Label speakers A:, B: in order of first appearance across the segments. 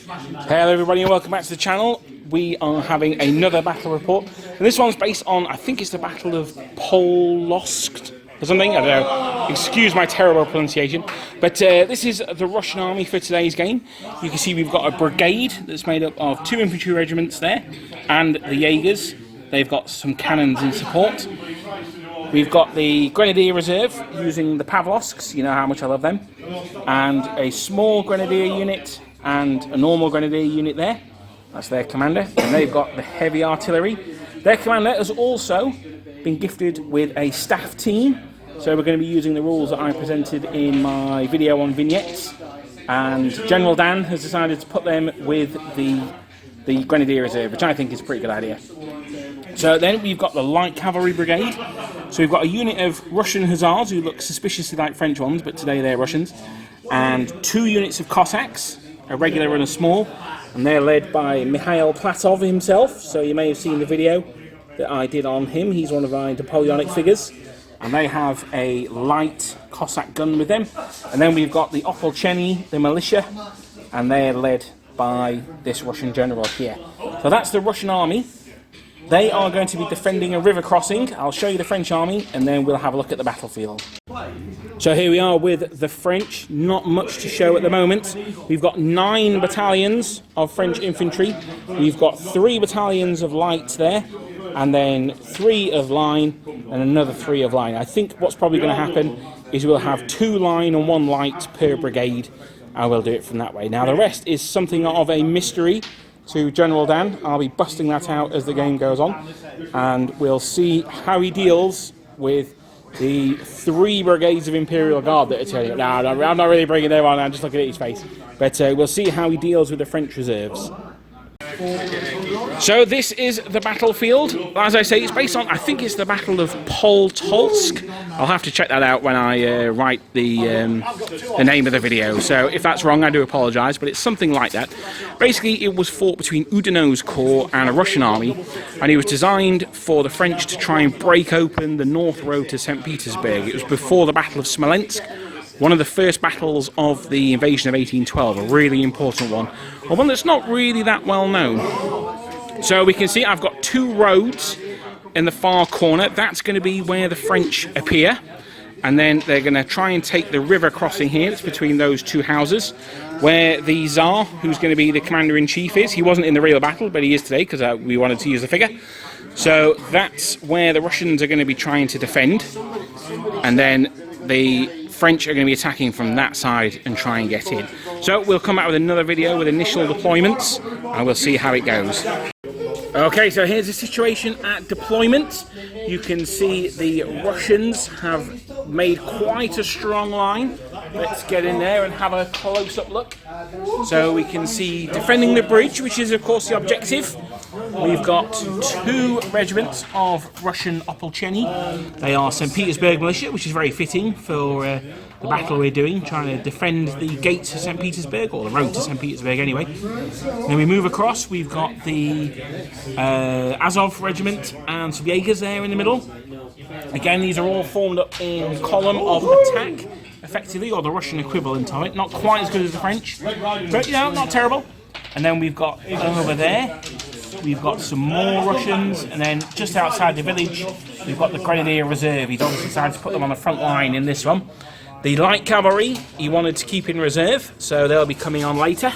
A: Hello everybody and welcome back to the channel. We are having another battle report. And this one's based on, I think it's the Battle of Polotsk or something, I don't know. Excuse my terrible pronunciation. But this is the Russian army for today's game. You can see we've got a brigade that's made up of 2 infantry regiments there and the Jaegers. They've got some cannons in support. We've got the Grenadier Reserve using the Pavlovsks, you know how much I love them, and a small Grenadier unit and a normal Grenadier unit there. That's their commander. And they've got the heavy artillery. Their commander has also been gifted with a staff team, so we're going to be using the rules that I presented in my video on vignettes, and General Dan has decided to put them with the Grenadier Reserve, which I think is a pretty good idea. So then we've got the Light Cavalry Brigade. So we've got a unit of Russian Hussars who look suspiciously like French ones, but today they're Russians. And 2 units of Cossacks, a regular and a small. And they're led by Mikhail Platov himself. So you may have seen the video that I did on him. He's one of my Napoleonic figures. And they have a light Cossack gun with them. And then we've got the Opolcheny, the militia. And they're led by this Russian general here. So that's the Russian army. They are going to be defending a river crossing. I'll show you the French army and then we'll have a look at the battlefield. So here we are with the French. Not much to show at the moment. We've got 9 battalions of French infantry. We've got 3 battalions of light there, and then 3 of line and another 3 of line. I think what's probably going to happen is we'll have 2 line and 1 light per brigade, and we'll do it from that way. Now the rest is something of a mystery to General Dan. I'll be busting that out as the game goes on, and we'll see how he deals with the 3 brigades of Imperial Guard that are turning up. No, I'm not really bringing them on, I'm just looking at his face. But we'll see how he deals with the French reserves. So this is the battlefield. As I say, it's based on, I think it's the Battle of Polotsk. I'll have to check that out when I write the name of the video. So if that's wrong, I do apologise, but it's something like that. Basically, it was fought between Oudinot's corps and a Russian army, and it was designed for the French to try and break open the North Road to St. Petersburg. It was before the Battle of Smolensk, one of the first battles of the invasion of 1812, a really important one, or one that's not really that well known. So we can see I've got 2 roads in the far corner. That's going to be where the French appear, and then they're going to try and take the river crossing here. It's between those 2 houses, where the Tsar, who's going to be the commander-in-chief, is. He wasn't in the real battle, but he is today because we wanted to use the figure. So that's where the Russians are going to be trying to defend, and then the French are going to be attacking from that side and try and get in. So we'll come out with another video with initial deployments, and we'll see how it goes. Okay, so here's the situation at deployment. You can see the Russians have made quite a strong line. Let's get in there and have a close-up look. So we can see defending the bridge, which is of course the objective. We've got 2 regiments of Russian Opolcheny. They are St. Petersburg militia, which is very fitting for the battle we're doing, trying to defend the gates of St. Petersburg, or the road to St. Petersburg anyway. Then we move across, we've got the Azov Regiment and some Jaegers there in the middle. Again, these are all formed up in column of attack, effectively, or the Russian equivalent of it. Not quite as good as the French, but you know, not terrible. And then we've got over there, we've got some more Russians, and then just outside the village, we've got the Grenadier Reserve. He's obviously decided to put them on the front line in this one. The Light Cavalry, he wanted to keep in reserve, so they'll be coming on later.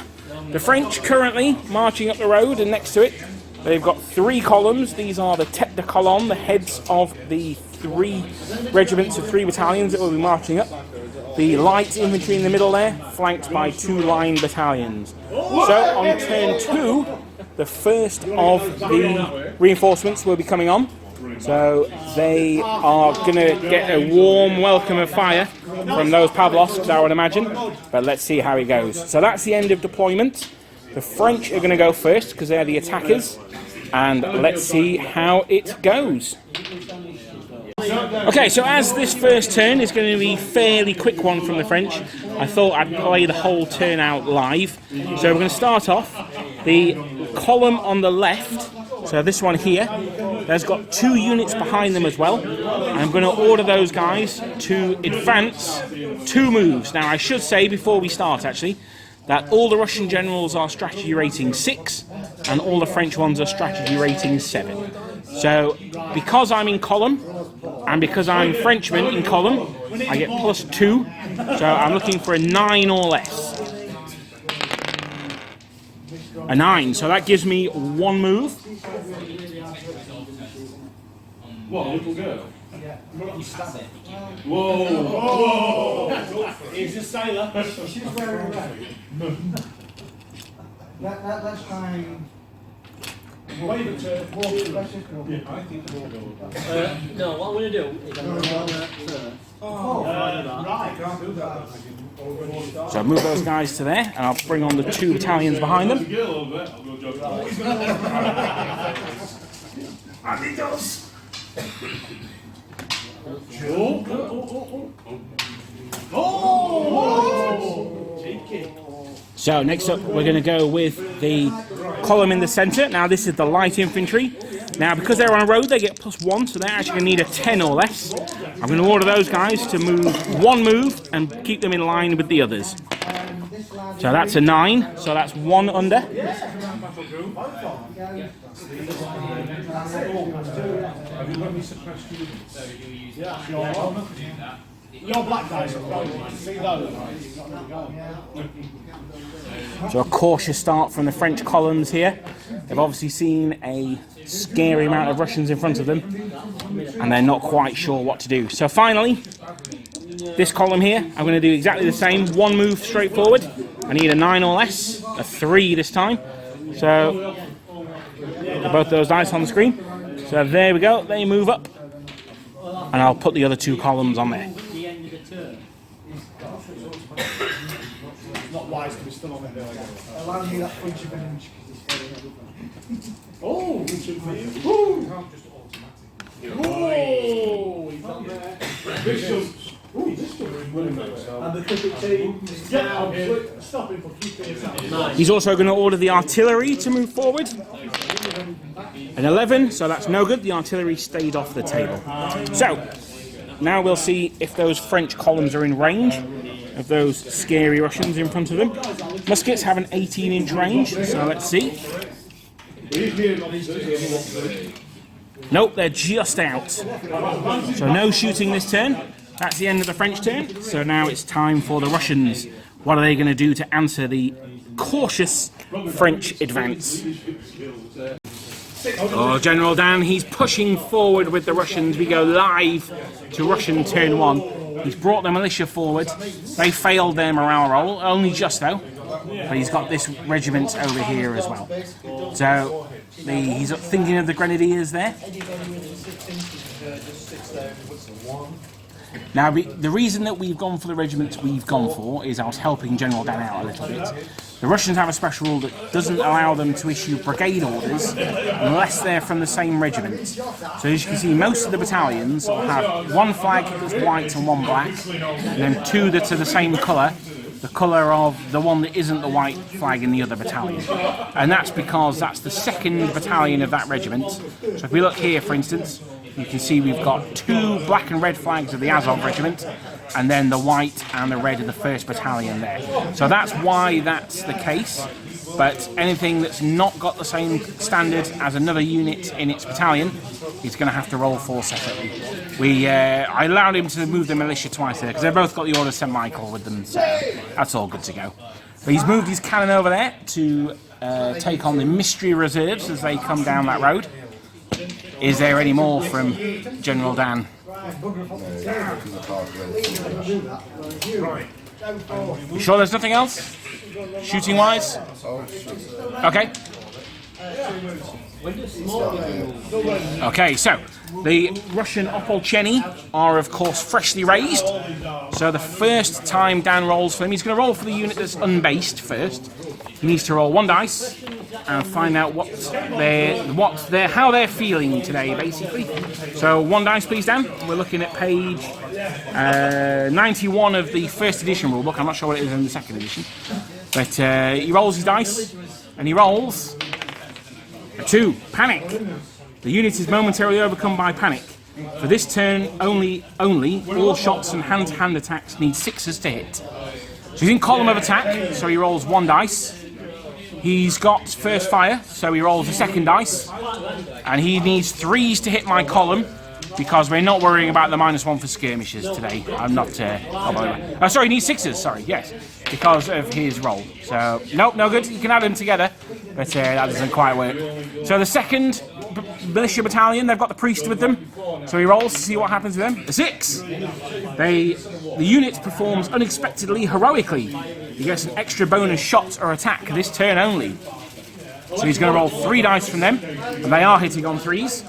A: The French currently marching up the road, and next to it, they've got 3 columns. These are the tête de colonne, the heads of the 3 regiments of 3 battalions that will be marching up. The light infantry in the middle there, flanked by 2 line battalions. So on turn 2, the first of the reinforcements will be coming on. So they are going to get a warm welcome of fire from those Pavlovsks, I would imagine. But let's see how it goes. So that's the end of deployment. The French are going to go first because they're the attackers. And let's see how it goes. Okay, so as this first turn is going to be a fairly quick one from the French, I thought I'd play the whole turn out live. So we're going to start off. The column on the left, so this one here, there's got 2 units behind them as well. I'm going to order those guys to advance 2 moves. Now I should say before we start actually, that all the Russian generals are strategy rating 6 and all the French ones are strategy rating 7. So because I'm in column and because I'm Frenchman in column, I get +2. So I'm looking for a 9 or less. A 9, so that gives me 1 move.
B: What, little girl? Yeah. Whoa! Whoa! He's a sailor.
C: She's wearing red. Let's try and...
B: Wave it to
D: no, what I'm going to do is I'm going to run that first.
B: right, can't do that.
A: So I move those guys to there, and I'll bring on the 2 battalions behind them.
B: And he does.
A: So next up we're going to go with the column in the centre. Now this is the light infantry. Now because they're on a road they get +1, so they're actually going to need a 10 or less. I'm going to order those guys to move 1 move and keep them in line with the others. So that's a 9, so that's 1 under.
B: Have you got any suppressed units? Your black guys are probably see those.
A: So a cautious start from the French columns here. They've obviously seen a scary amount of Russians in front of them and they're not quite sure what to do. So finally, this column here, I'm going to do exactly the same. 1 move straight forward. I need a 9 or less, a 3 this time. So both those dice on the screen. So there we go, they move up. And I'll put the other 2 columns on there.
B: It's not wise to be still on the hill again.
C: Allow me that punch of an inch.
B: Oh, good for you. Woo! Whoa! He's on there. Bishop. Ooh, this is winning that. And the cricket team. Yeah, stop him for keeping it up.
A: He's also going to order the artillery to move forward. An 11, so that's no good. The artillery stayed off the table. So, now we'll see if those French columns are in range of those scary Russians in front of them. Muskets have an 18-inch range, so let's see. Nope, they're just out. So no shooting this turn. That's the end of the French turn. So now it's time for the Russians. What are they going to do to answer the cautious French advance? Oh, General Dan, he's pushing forward with the Russians. We go live to Russian turn 1. He's brought the militia forward. They failed their morale roll, only just though. But he's got this regiment over here as well. So he's thinking of the Grenadiers there. Now, the reason that we've gone for the regiments we've gone for is I was helping General Dan out a little bit. The Russians have a special rule that doesn't allow them to issue brigade orders unless they're from the same regiment. So as you can see, most of the battalions will have 1 flag that's white and 1 black, and then 2 that are the same colour, the colour of the one that isn't the white flag in the other battalion. And that's because that's the 2nd battalion of that regiment. So if we look here, for instance, you can see we've got 2 black and red flags of the Azov Regiment, and then the white and the red of the 1st Battalion there. So that's why that's the case, but anything that's not got the same standard as another unit in its battalion is going to have to roll for separately. I allowed him to move the militia twice there, because they've both got the Order of St. Michael with them, so that's all good to go. But he's moved his cannon over there to take on the mystery reserves as they come down that road. Is there any more from General Dan? You sure there's nothing else? Shooting wise? Okay. Okay, so the Russian Opolcheni are of course freshly raised. So the first time Dan rolls for them, he's going to roll for the unit that's unbased first. He needs to roll 1 dice and find out how they're feeling today, basically. So 1 dice, please, Dan. We're looking at page 91 of the 1st edition rulebook. I'm not sure what it is in the 2nd edition, but he rolls his dice and he rolls a 2. Panic. The unit is momentarily overcome by panic. For this turn only, all shots and hand-to-hand attacks need 6s to hit. So he's in column of attack, so he rolls 1 dice. He's got first fire, so he rolls a 2nd dice. And he needs 3s to hit my column, because we're not worrying about the -1 for skirmishes today. I'm not worried about. Oh, sorry, he needs 6s, sorry, yes. Because of his roll. So, nope, no good. You can add them together, but that doesn't quite work. So the 2nd militia battalion, they've got the priest with them. So he rolls to see what happens with them. A 6! The unit performs unexpectedly heroically. He gets an extra bonus shot or attack this turn only. So he's going to roll 3 dice from them, and they are hitting on 3s.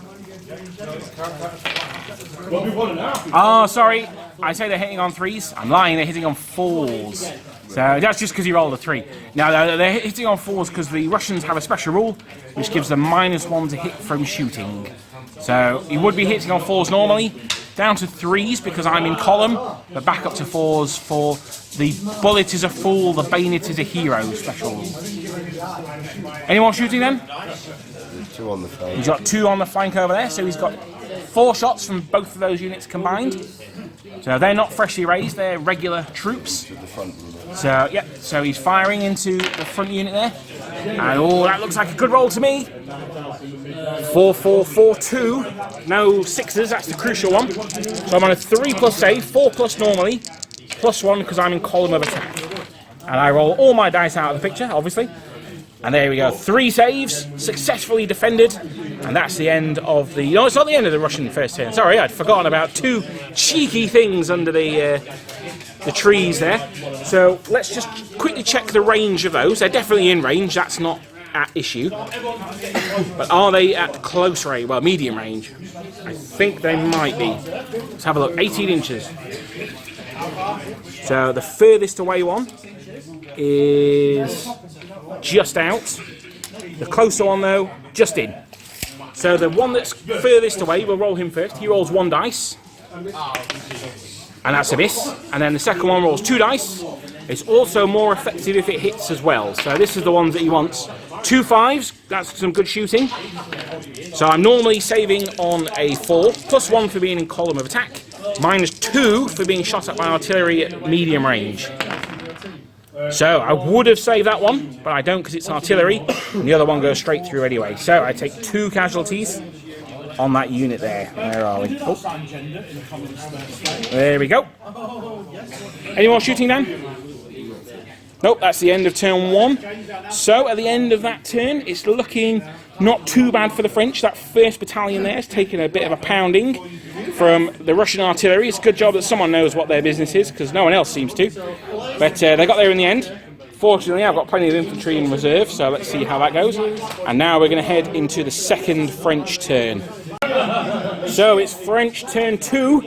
A: Oh, sorry. I say they're hitting on 3s. I'm lying, they're hitting on 4s. So that's just because he rolled a 3. Now, they're hitting on 4s because the Russians have a special rule, which gives them -1 to hit from shooting. So he would be hitting on 4s normally, down to 3s because I'm in column, but back up to 4s for the bullet is a fool, the bayonet is a hero special rule. Any more shooting then?
E: 2 on the flank.
A: He's got 2 on the flank over there, so he's got 4 shots from both of those units combined. So they're not freshly raised, they're regular troops. So, yeah, so he's firing into the front unit there. And, oh, that looks like a good roll to me. 4, 4, 4, 2. No 6s, that's the crucial one. So I'm on a 3+ save, 4+ normally, +1 because I'm in column of attack. And I roll all my dice out of the picture, obviously. And there we go, 3 saves, successfully defended, and that's the end of the... No, it's not the end of the Russian first turn. Sorry, I'd forgotten about 2 cheeky things under the trees there. So let's just quickly check the range of those. They're definitely in range, that's not at issue. But are they at close range? Well, medium range. I think they might be. Let's have a look, 18 inches. So the furthest away one is just out. The closer one though, just in. So the one that's furthest away, we'll roll him first. He rolls 1 dice. And that's a miss. And then the second one rolls 2 dice. It's also more effective if it hits as well. So this is the ones that he wants. 2 5s, that's some good shooting. So I'm normally saving on a 4, +1 for being in column of attack, -2 for being shot at by artillery at medium range. So I would have saved that one, but I don't because it's artillery, and the other one goes straight through anyway. So I take 2 casualties on that unit there. Where are we? Oh. There we go. Any more shooting then? Nope, that's the end of turn 1. So at the end of that turn, it's looking not too bad for the French. That 1st battalion there has taken a bit of a pounding from the Russian artillery. It's a good job that someone knows what their business is, because no one else seems to. But they got there in the end. Fortunately, I've got plenty of infantry in reserve, so let's see how that goes. And now we're going to head into the 2nd French turn. So it's French turn 2,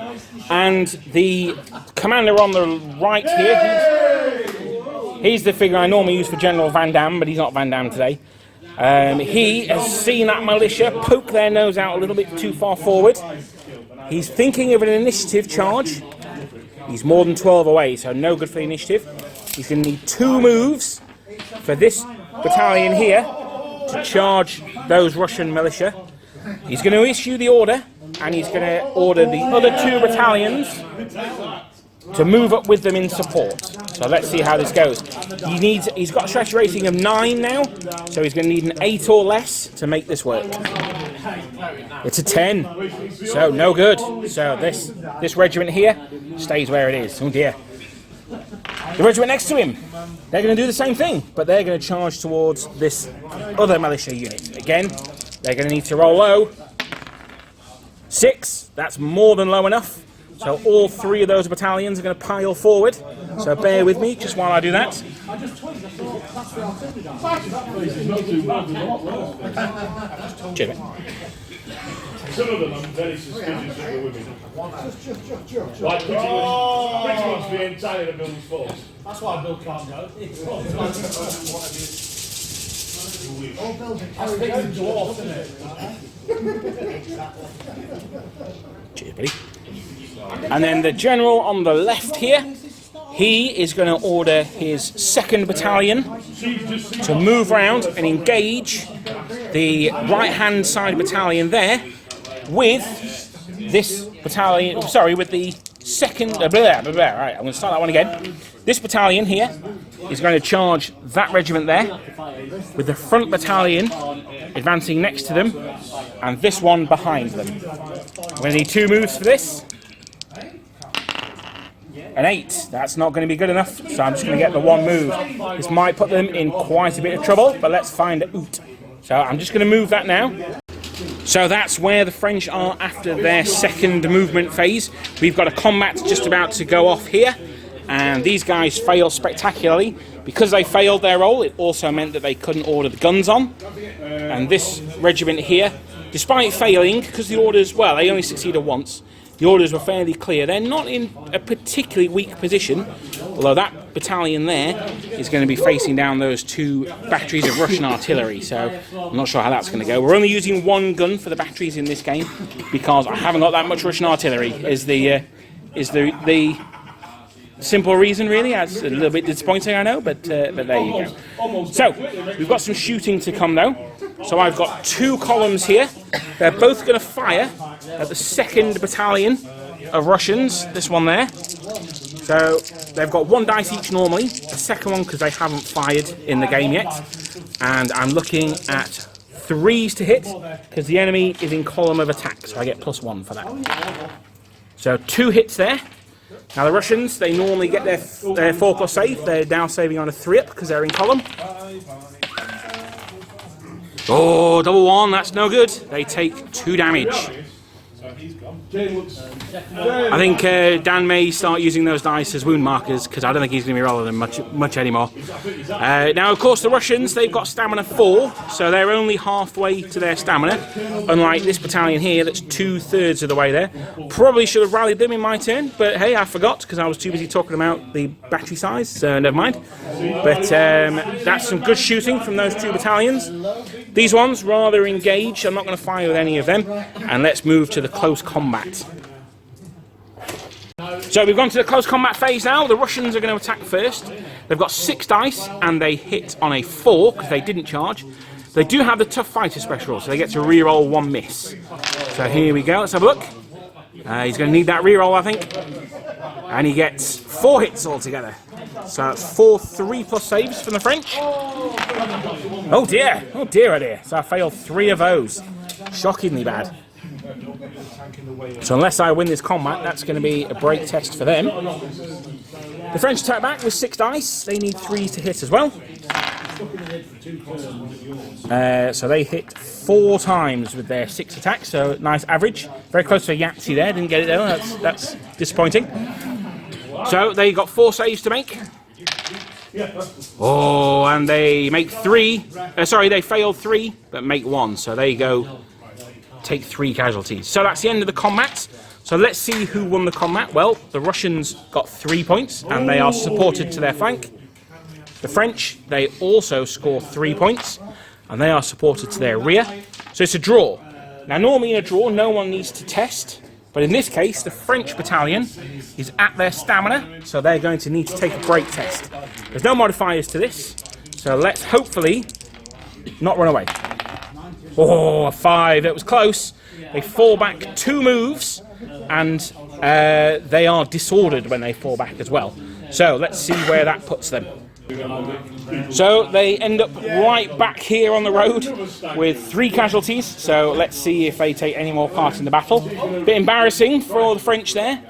A: and the commander on the right here, he's the figure I normally use for General Van Damme, but he's not Van Damme today. He has seen that militia poke their nose out a little bit too far forward. He's thinking of an initiative charge. He's more than 12 away, so no good for the initiative. He's going to need 2 moves for this battalion here to charge those Russian militia. He's going to issue the order, and he's going to order the other 2 battalions to move up with them in support. So let's see how this goes. He's got a strategy rating of 9 now, so he's going to need an 8 or less to make this work. It's a 10, so no good. So this regiment here stays where it is. Oh dear. The regiment next to him, they're going to do the same thing, but they're going to charge towards this other militia unit. Again, they're going to need to roll low. 6, that's more than low enough. So all 3 of those battalions are going to pile forward. So bear with me just while I do that. Cheers, mate.
B: Some of them I'm very suspicious of the women. Like pretty much the entire of Bill's force.
D: That's why Bill can't go. That's big dwarf, isn't it?
A: Cheers, buddy. And then the general on the left here, he is going to order his 2nd battalion to move round and engage the right-hand side battalion there with this battalion, sorry, with the 2nd, right, I'm going to start that one again. This battalion here is going to charge that regiment there, with the front battalion advancing next to them, and this one behind them. We're going to need 2 moves for this. An 8, that's not going to be good enough, so I'm just going to get the 1 move. This might put them in quite a bit of trouble, but let's find out. So I'm just going to move that now. So that's where the French are after their second movement phase. We've got a combat just about to go off here, and these guys failed spectacularly. Because they failed their role, it also meant that they couldn't order the guns on. And this regiment here, despite failing, because the orders, well, they only succeeded once, the orders were fairly clear. They're not in a particularly weak position, although that battalion there is going to be facing down those 2 batteries of Russian artillery, so I'm not sure how that's going to go. We're only using 1 gun for the batteries in this game, because I haven't got that much Russian artillery, is the simple reason, really. That's a little bit disappointing, I know, but there you go. So, we've got some shooting to come, though. So I've got 2 columns here. They're both going to fire at the 2nd battalion of Russians, this one there. So they've got 1 dice each normally, the second one because they haven't fired in the game yet. And I'm looking at 3s to hit, because the enemy is in column of attack, so I get +1 for that. So 2 hits there. Now the Russians, they normally get their 4+ save. They're now saving on a 3-up because they're in column. Oh, double 1, that's no good. They take 2 damage. I think Dan may start using those dice as wound markers, because I don't think he's going to be rolling them much anymore. Now, of course, the Russians, they've got stamina 4, so they're only halfway to their stamina, unlike this battalion here that's 2/3 of the way there. Probably should have rallied them in my turn, but hey, I forgot, because I was too busy talking about the battery size, so never mind. But that's some good shooting from those 2 battalions. These ones, rather engaged. I'm not going to fire with any of them, and let's move to the close combat. So we've gone to the close combat phase now. The Russians are going to attack first. They've got 6 dice, and they hit on a 4 because they didn't charge. They do have the tough fighter special, so they get to re-roll 1 miss. So here we go. Let's have a look. He's going to need that re-roll, I think. And he gets 4 hits altogether. So that's 4 3+ saves from the French. Oh dear, oh dear, oh dear. So I failed 3 of those. Shockingly bad. So unless I win this combat, that's going to be a break test for them. The French attack back with 6 dice. They need 3 to hit as well. So they hit 4 times with their 6 attacks, so nice average. Very close to a Yahtzee there, didn't get it though, that's disappointing. So they got 4 saves to make. Oh, and they make 3. Sorry, they failed 3, but make 1. So there you go. Take 3 casualties. So that's the end of the combat. So let's see who won the combat. Well, the Russians got 3 points, and they are supported to their flank. The French, they also score 3 points, and they are supported to their rear. So it's a draw. Now, normally in a draw, no one needs to test. But in this case, the French battalion is at their stamina, so they're going to need to take a break test. There's no modifiers to this, so let's hopefully not run away. Oh, a 5, it was close. They fall back 2 moves, and they are disordered when they fall back as well. So let's see where that puts them. So they end up right back here on the road with 3 casualties, so let's see if they take any more part in the battle. Bit embarrassing for all the French there,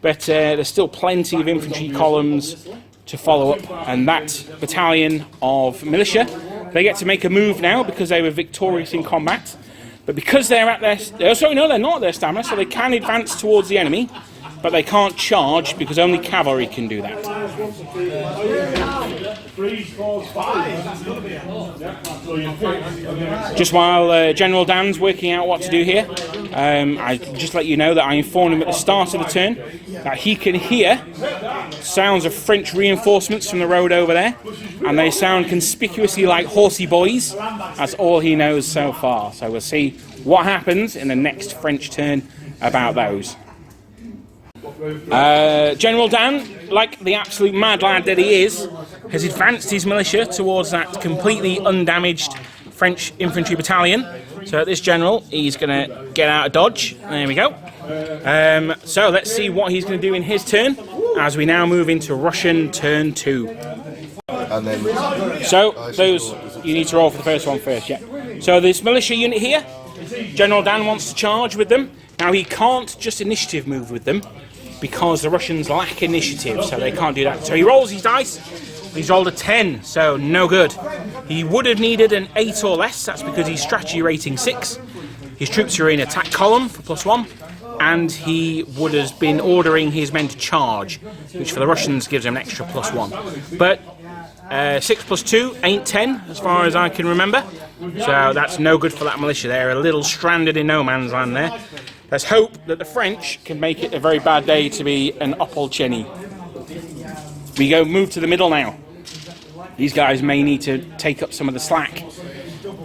A: but there's still plenty of infantry columns to follow up, and that battalion of militia, they get to make a move now because they were victorious in combat. But because they're at their... sorry, no, they're not at their stamina, so they can advance towards the enemy, but they can't charge because only cavalry can do that. Just while General Dan's working out what to do here, I just let you know that I informed him at the start of the turn that he can hear sounds of French reinforcements from the road over there, and they sound conspicuously like horsey boys. That's all he knows so far, so we'll see what happens in the next French turn about those. General Dan, like the absolute mad lad that he is, has advanced his militia towards that completely undamaged French infantry battalion. So this general, he's going to get out of dodge. There we go. So let's see what he's going to do in his turn. as we now move into Russian turn 2.
E: And then
A: So, those, you need to roll for the first one first, yeah. So this militia unit here, General Dan wants to charge with them. Now he can't just initiative move with them, because the Russians lack initiative, so they can't do that. So he rolls his dice, he's rolled a 10, so no good. He would have needed an 8 or less, that's because he's strategy rating 6. His troops are in attack column for +1, and he would have been ordering his men to charge, which for the Russians gives him an extra +1. But 6 + 2 ain't 10, as far as I can remember, so that's no good for that militia. They're a little stranded in no man's land there. Let's hope that the French can make it a very bad day to be an Opolcheny. We go move to the middle now. These guys may need to take up some of the slack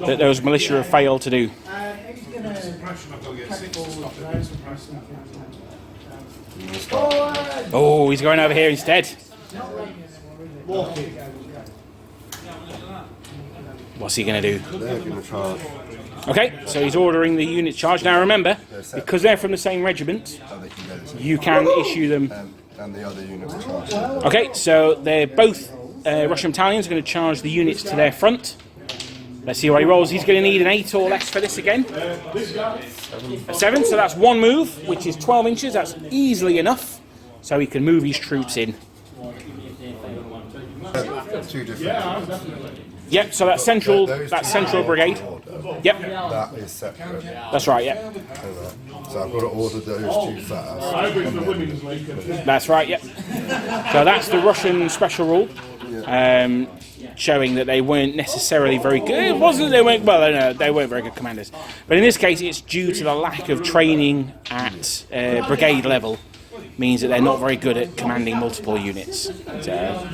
A: that those militia have failed to do. Oh, he's going over here instead. What's he going to do?
E: they're going to charge.
A: Okay, so he's ordering the unit charge. Now remember, because they're from the same regiment,
E: They can go to
A: you can issue them.
E: and the other unit will charge.
A: Okay, so they're both Russian battalions going to charge the units to their front. Let's see what he rolls. He's going to need an 8 or less for this again. A 7, so that's one move, which is 12 inches. That's easily enough, so he can move his troops in.
E: Two different.
A: Yep, so that's central brigade. Yep,
E: That is separate.
A: that's right, yep.
E: So I've got to order those two first.
A: That's right, yep. So that's the Russian special rule, showing that they weren't necessarily very good. It wasn't they weren't well, no, they weren't very good commanders. But in this case, it's due to the lack of training at brigade level. Means that they're not very good at commanding multiple units. So,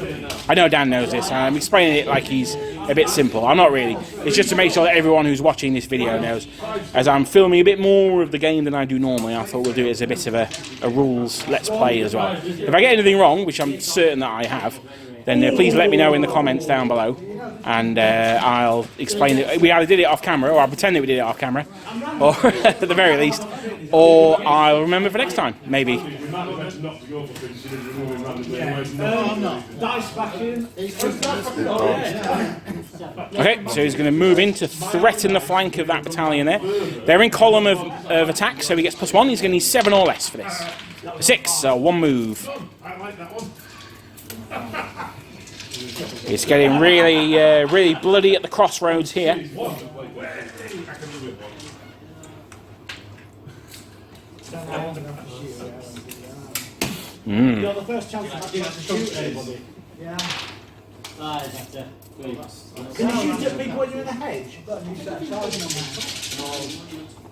A: I know Dan knows this. I'm explaining it like he's a bit simple. I'm not really. It's just to make sure that everyone who's watching this video knows. As I'm filming a bit more of the game than I do normally, I thought we'll do it as a bit of a rules let's play as well. If I get anything wrong, which I'm certain that I have, then please let me know in the comments down below, and I'll explain it. We either did it off camera, or I'll pretend that we did it off camera, or at the very least, or I'll remember for next time, maybe. Okay, so he's going to move in to threaten the flank of that battalion there. They're in column of attack, so he gets +1. He's going to need 7 or less for this. 6, so one move. It's getting really bloody at the crossroads here.
B: You're the first chance to shoot anybody.
C: Yeah.
B: Can you shoot at people when you're in the hedge?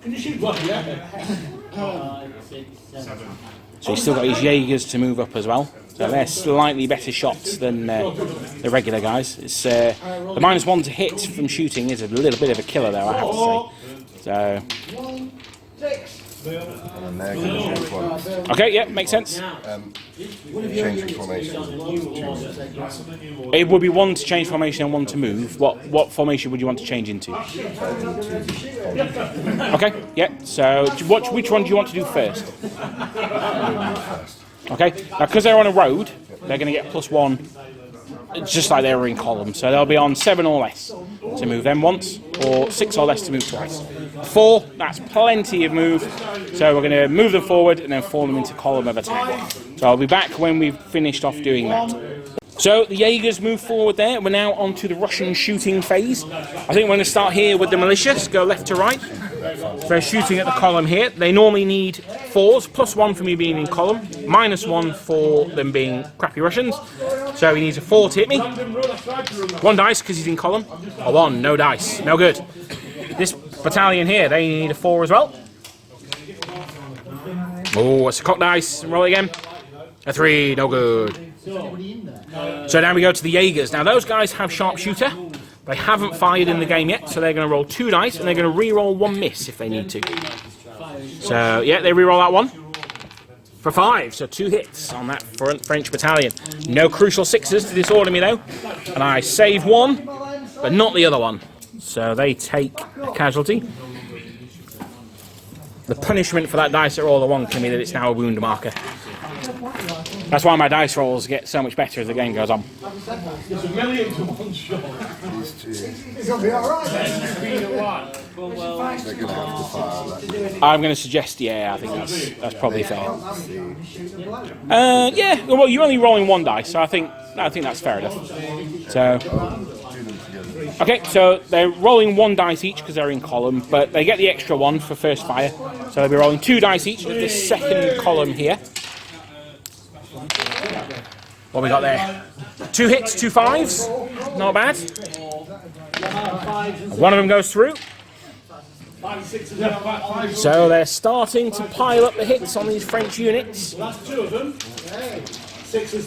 B: Can you shoot one? Yeah.
A: So he's still got his Jaegers to move up as well. So they're slightly better shots than the regular guys. It's the -1 to hit from shooting is a little bit of a killer, though, I have to say. So.
E: And then they're going to change one.
A: Okay, yeah, makes sense.
E: Changing formation.
A: It would be 1 to change formation and 1 to move. What formation would you want to change into? Okay, yeah. So which one do you want to do first? Okay, now because they're on a road, they're going to get +1, just like they were in column. So they'll be on 7 or less to move them once, or 6 or less to move twice. 4, that's plenty of move. So we're going to move them forward and then form them into column of attack. So I'll be back when we've finished off doing that. So the Jaegers move forward there. We're now on to the Russian shooting phase. I think we're going to start here with the militias, go left to right. They're shooting at the column here. They normally need 4s, +1 for me being in column, -1 for them being crappy Russians. So he needs a 4 to hit me. 1 dice because he's in column. A 1, no dice, no good. This battalion here, they need a 4 as well. Oh, it's a cock dice. Roll it again. A 3, no good. So now we go to the Jaegers. Now those guys have sharpshooter. They haven't fired in the game yet, so they're going to roll 2 dice, and they're going to re-roll 1 miss if they need to. So, yeah, they re-roll that 1 for 5, so 2 hits on that French battalion. No crucial 6s to disorder me, though, and I save 1, but not the other one. So they take a casualty. The punishment for that dice at roll a 1 can be that it's now a wound marker. That's why my dice rolls get so much better as the game goes on.
B: There's a million to one shot.
C: It's gonna be alright.
E: They're going to have to fire that.
A: I'm going to suggest, yeah, I think that's probably fair. Yeah, well, you're only rolling one dice, so I think that's fair enough. So, okay, so they're rolling one dice each because they're in column, but they get the extra one for first fire. So they'll be rolling 2 dice each with this second column here. What we got there? 2 hits, 2 5s. Not bad. One of them goes through. So they're starting to pile up the hits on these French units.
B: That's 2 of them.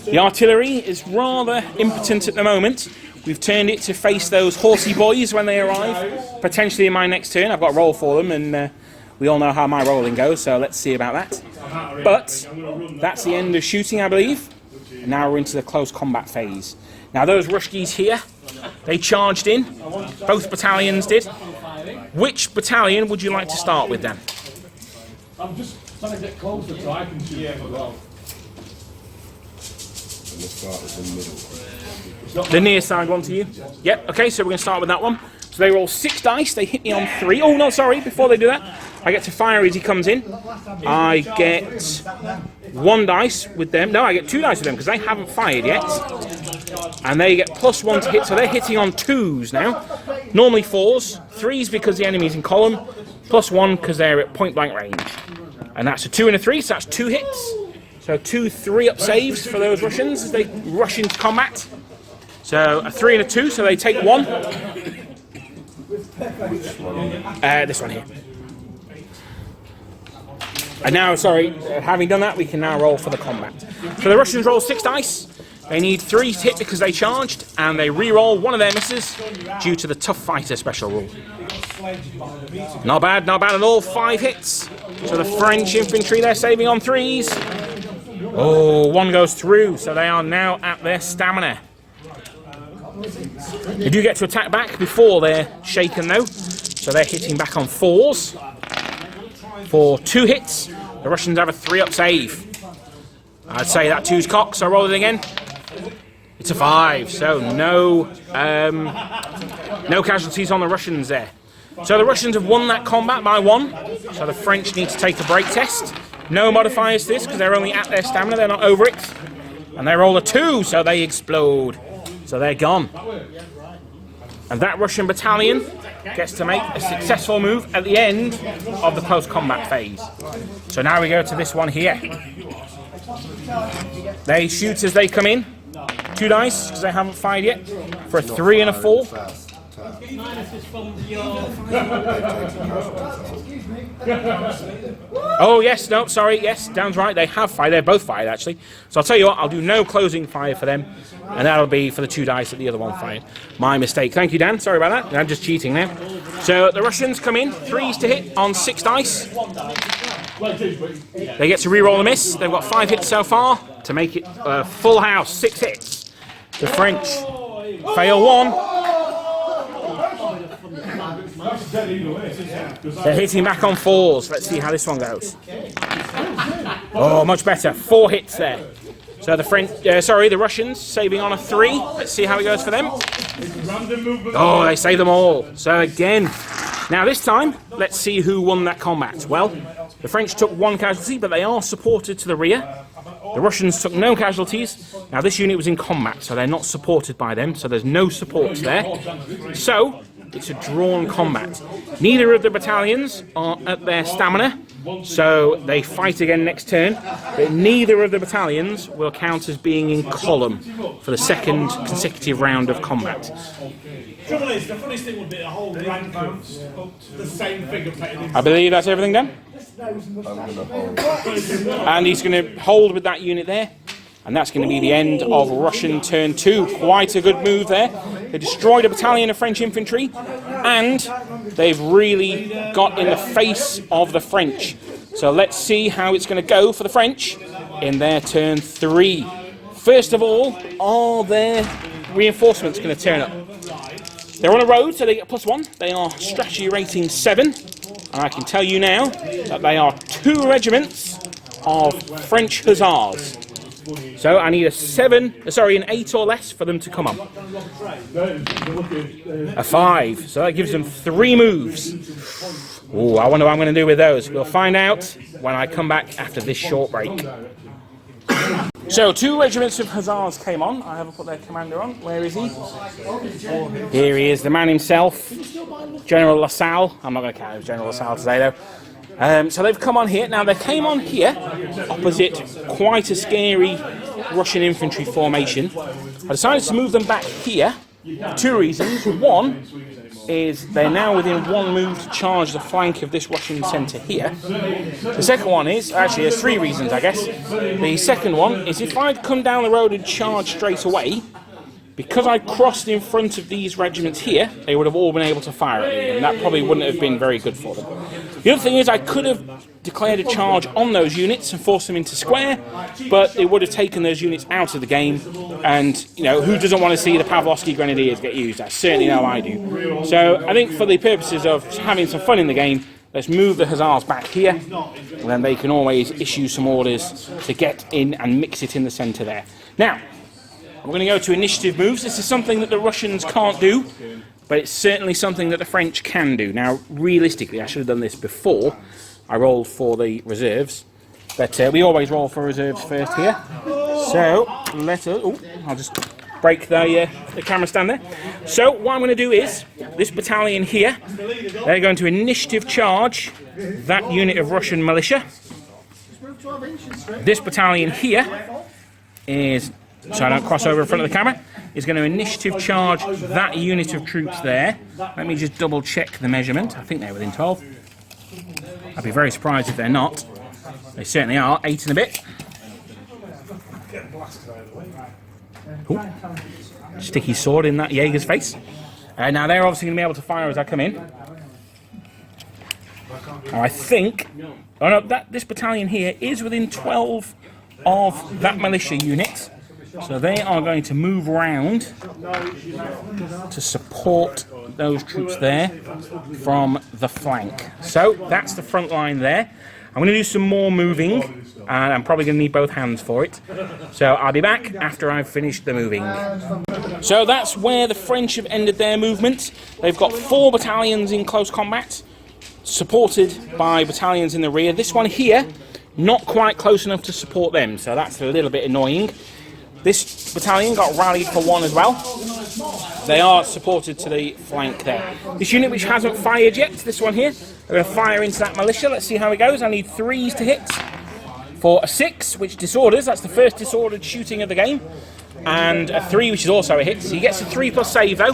A: The artillery is rather impotent at the moment. We've turned it to face those horsey boys when they arrive. Potentially in my next turn. I've got a roll for them, and we all know how my rolling goes, so let's see about that. But that's the end of shooting, I believe. And now we're into the close combat phase. Now those Ruskies here, they charged in. Both battalions did. Which battalion would you like to start with then?
B: I'm just trying to get closer so I can shoot as well.
A: The near side one to you? Yep, okay, so we're going to start with that one. So they roll 6 dice, they hit me on 3. Oh no, sorry, before they do that, I get to fire as he comes in. I get 1 dice with them. No, I get 2 dice with them because they haven't fired yet. And they get +1 to hit, so they're hitting on 2s now. Normally 4s, 3s because the enemy's in column, +1 because they're at point blank range. And that's a 2 and a 3, so that's 2 hits. So 2 3-up saves for those Russians as they rush into combat. So a 3 and a 2, so they take 1. This one here. And now, sorry, having done that, we can now roll for the combat. So the Russians roll 6 dice. They need 3 to hit because they charged, and they re-roll 1 of their misses due to the tough fighter special rule. Not bad at all. 5 hits. So the French infantry, they're saving on 3s. Oh, 1 goes through, so they are now at their stamina. They do get to attack back before they're shaken though, so they're hitting back on 4s. For 2 hits, the Russians have a 3-up save. I'd say that 2's cocked, so roll it again. It's a 5, so no casualties on the Russians there. So the Russians have won that combat by 1, so the French need to take a break test. No modifiers to this because they're only at their stamina, they're not over it. And they roll a 2, so they explode. So they're gone. And that Russian battalion gets to make a successful move at the end of the close combat phase. So now we go to this one here. They shoot as they come in. 2 dice, because they haven't fired yet, for a 3 and a 4. Oh yes, no, sorry, yes, Dan's right, they have fired, they're both fired actually. So I'll tell you what, I'll do no closing fire for them, and that'll be for the 2 dice that the other one fired. My mistake, thank you Dan, sorry about that, I'm just cheating now. So the Russians come in, 3s to hit on 6 dice. They get to re-roll a miss, they've got 5 hits so far, to make it a full house, 6 hits. The French fail 1. They're hitting back on 4s. Let's see how this one goes. Oh, much better. 4 hits there. So the the Russians saving on a 3. Let's see how it goes for them. Oh, they save them all. So again, now this time, let's see who won that combat. Well, the French took 1 casualty, but they are supported to the rear. The Russians took no casualties. Now this unit was in combat, so they're not supported by them, so there's no support there. So it's a drawn combat. Neither of the battalions are at their stamina, so they fight again next turn, but neither of the battalions will count as being in column for the 2nd consecutive round of combat.
B: Trouble is, the funniest thing would be a whole rank of the same figure painted in.
A: I believe that's everything done. And he's going to hold with that unit there. And that's going to be the end of Russian turn 2. Quite a good move there. They destroyed a battalion of French infantry, and they've really got in the face of the French. So let's see how it's going to go for the French in their turn 3. First of all, are their reinforcements going to turn up? They're on a road, so they get +1. They are strategy rating 7. And I can tell you now that they are 2 regiments of French hussars. So I need an 8 or less for them to come on. A 5, so that gives them 3 moves. Ooh, I wonder what I'm going to do with those. We'll find out when I come back after this short break. So 2 regiments of Hussars came on. I haven't put their commander on. Where is he? Here he is, the man himself, General LaSalle. I'm not going to count General LaSalle today though. So they've come on here. Now they came on here opposite quite a scary Russian infantry formation. I decided to move them back here for 2 reasons. One is they're now within 1 move to charge the flank of this Russian centre here. The second one is, actually there's 3 reasons I guess. The second one is if I'd come down the road and charged straight away, because I crossed in front of these regiments here, they would have all been able to fire at me, and that probably wouldn't have been very good for them. The other thing is I could have declared a charge on those units and forced them into square, but it would have taken those units out of the game, and, you know, who doesn't want to see the Pavlovsky Grenadiers get used? I certainly know I do. So I think for the purposes of having some fun in the game, let's move the Hussars back here, and then they can always issue some orders to get in and mix it in the centre there. Now, we're going to go to initiative moves. This is something that the Russians can't do, but it's certainly something that the French can do. Now, realistically, I should have done this before I rolled for the reserves, but we always roll for reserves first here. So, I'll just break the camera stand there. So, what I'm going to do is, this battalion here, they're going to initiative charge that unit of Russian militia. This battalion here is, so I don't cross over in front of the camera, is going to initiative charge that unit of troops there. Let me just double check the measurement. I think they're within 12. I'd be very surprised if they're not. They certainly are, 8 and a bit. Ooh. Sticky sword in that Jaeger's face. Now they're obviously going to be able to fire as I come in. Now I think, oh no, this battalion here is within 12 of that militia unit. So they are going to move around to support those troops there from the flank. So that's the front line there. I'm going to do some more moving, and I'm probably going to need both hands for it. So I'll be back after I've finished the moving. So that's where the French have ended their movement. They've got 4 battalions in close combat, supported by battalions in the rear. This one here, not quite close enough to support them, so that's a little bit annoying. This battalion got rallied for 1 as well. They are supported to the flank there. This unit which hasn't fired yet, this one here, they're going to fire into that militia. Let's see how it goes. I need 3s to hit for a 6, which disorders. That's the first disordered shooting of the game. And a 3, which is also a hit. So he gets a 3+ save though.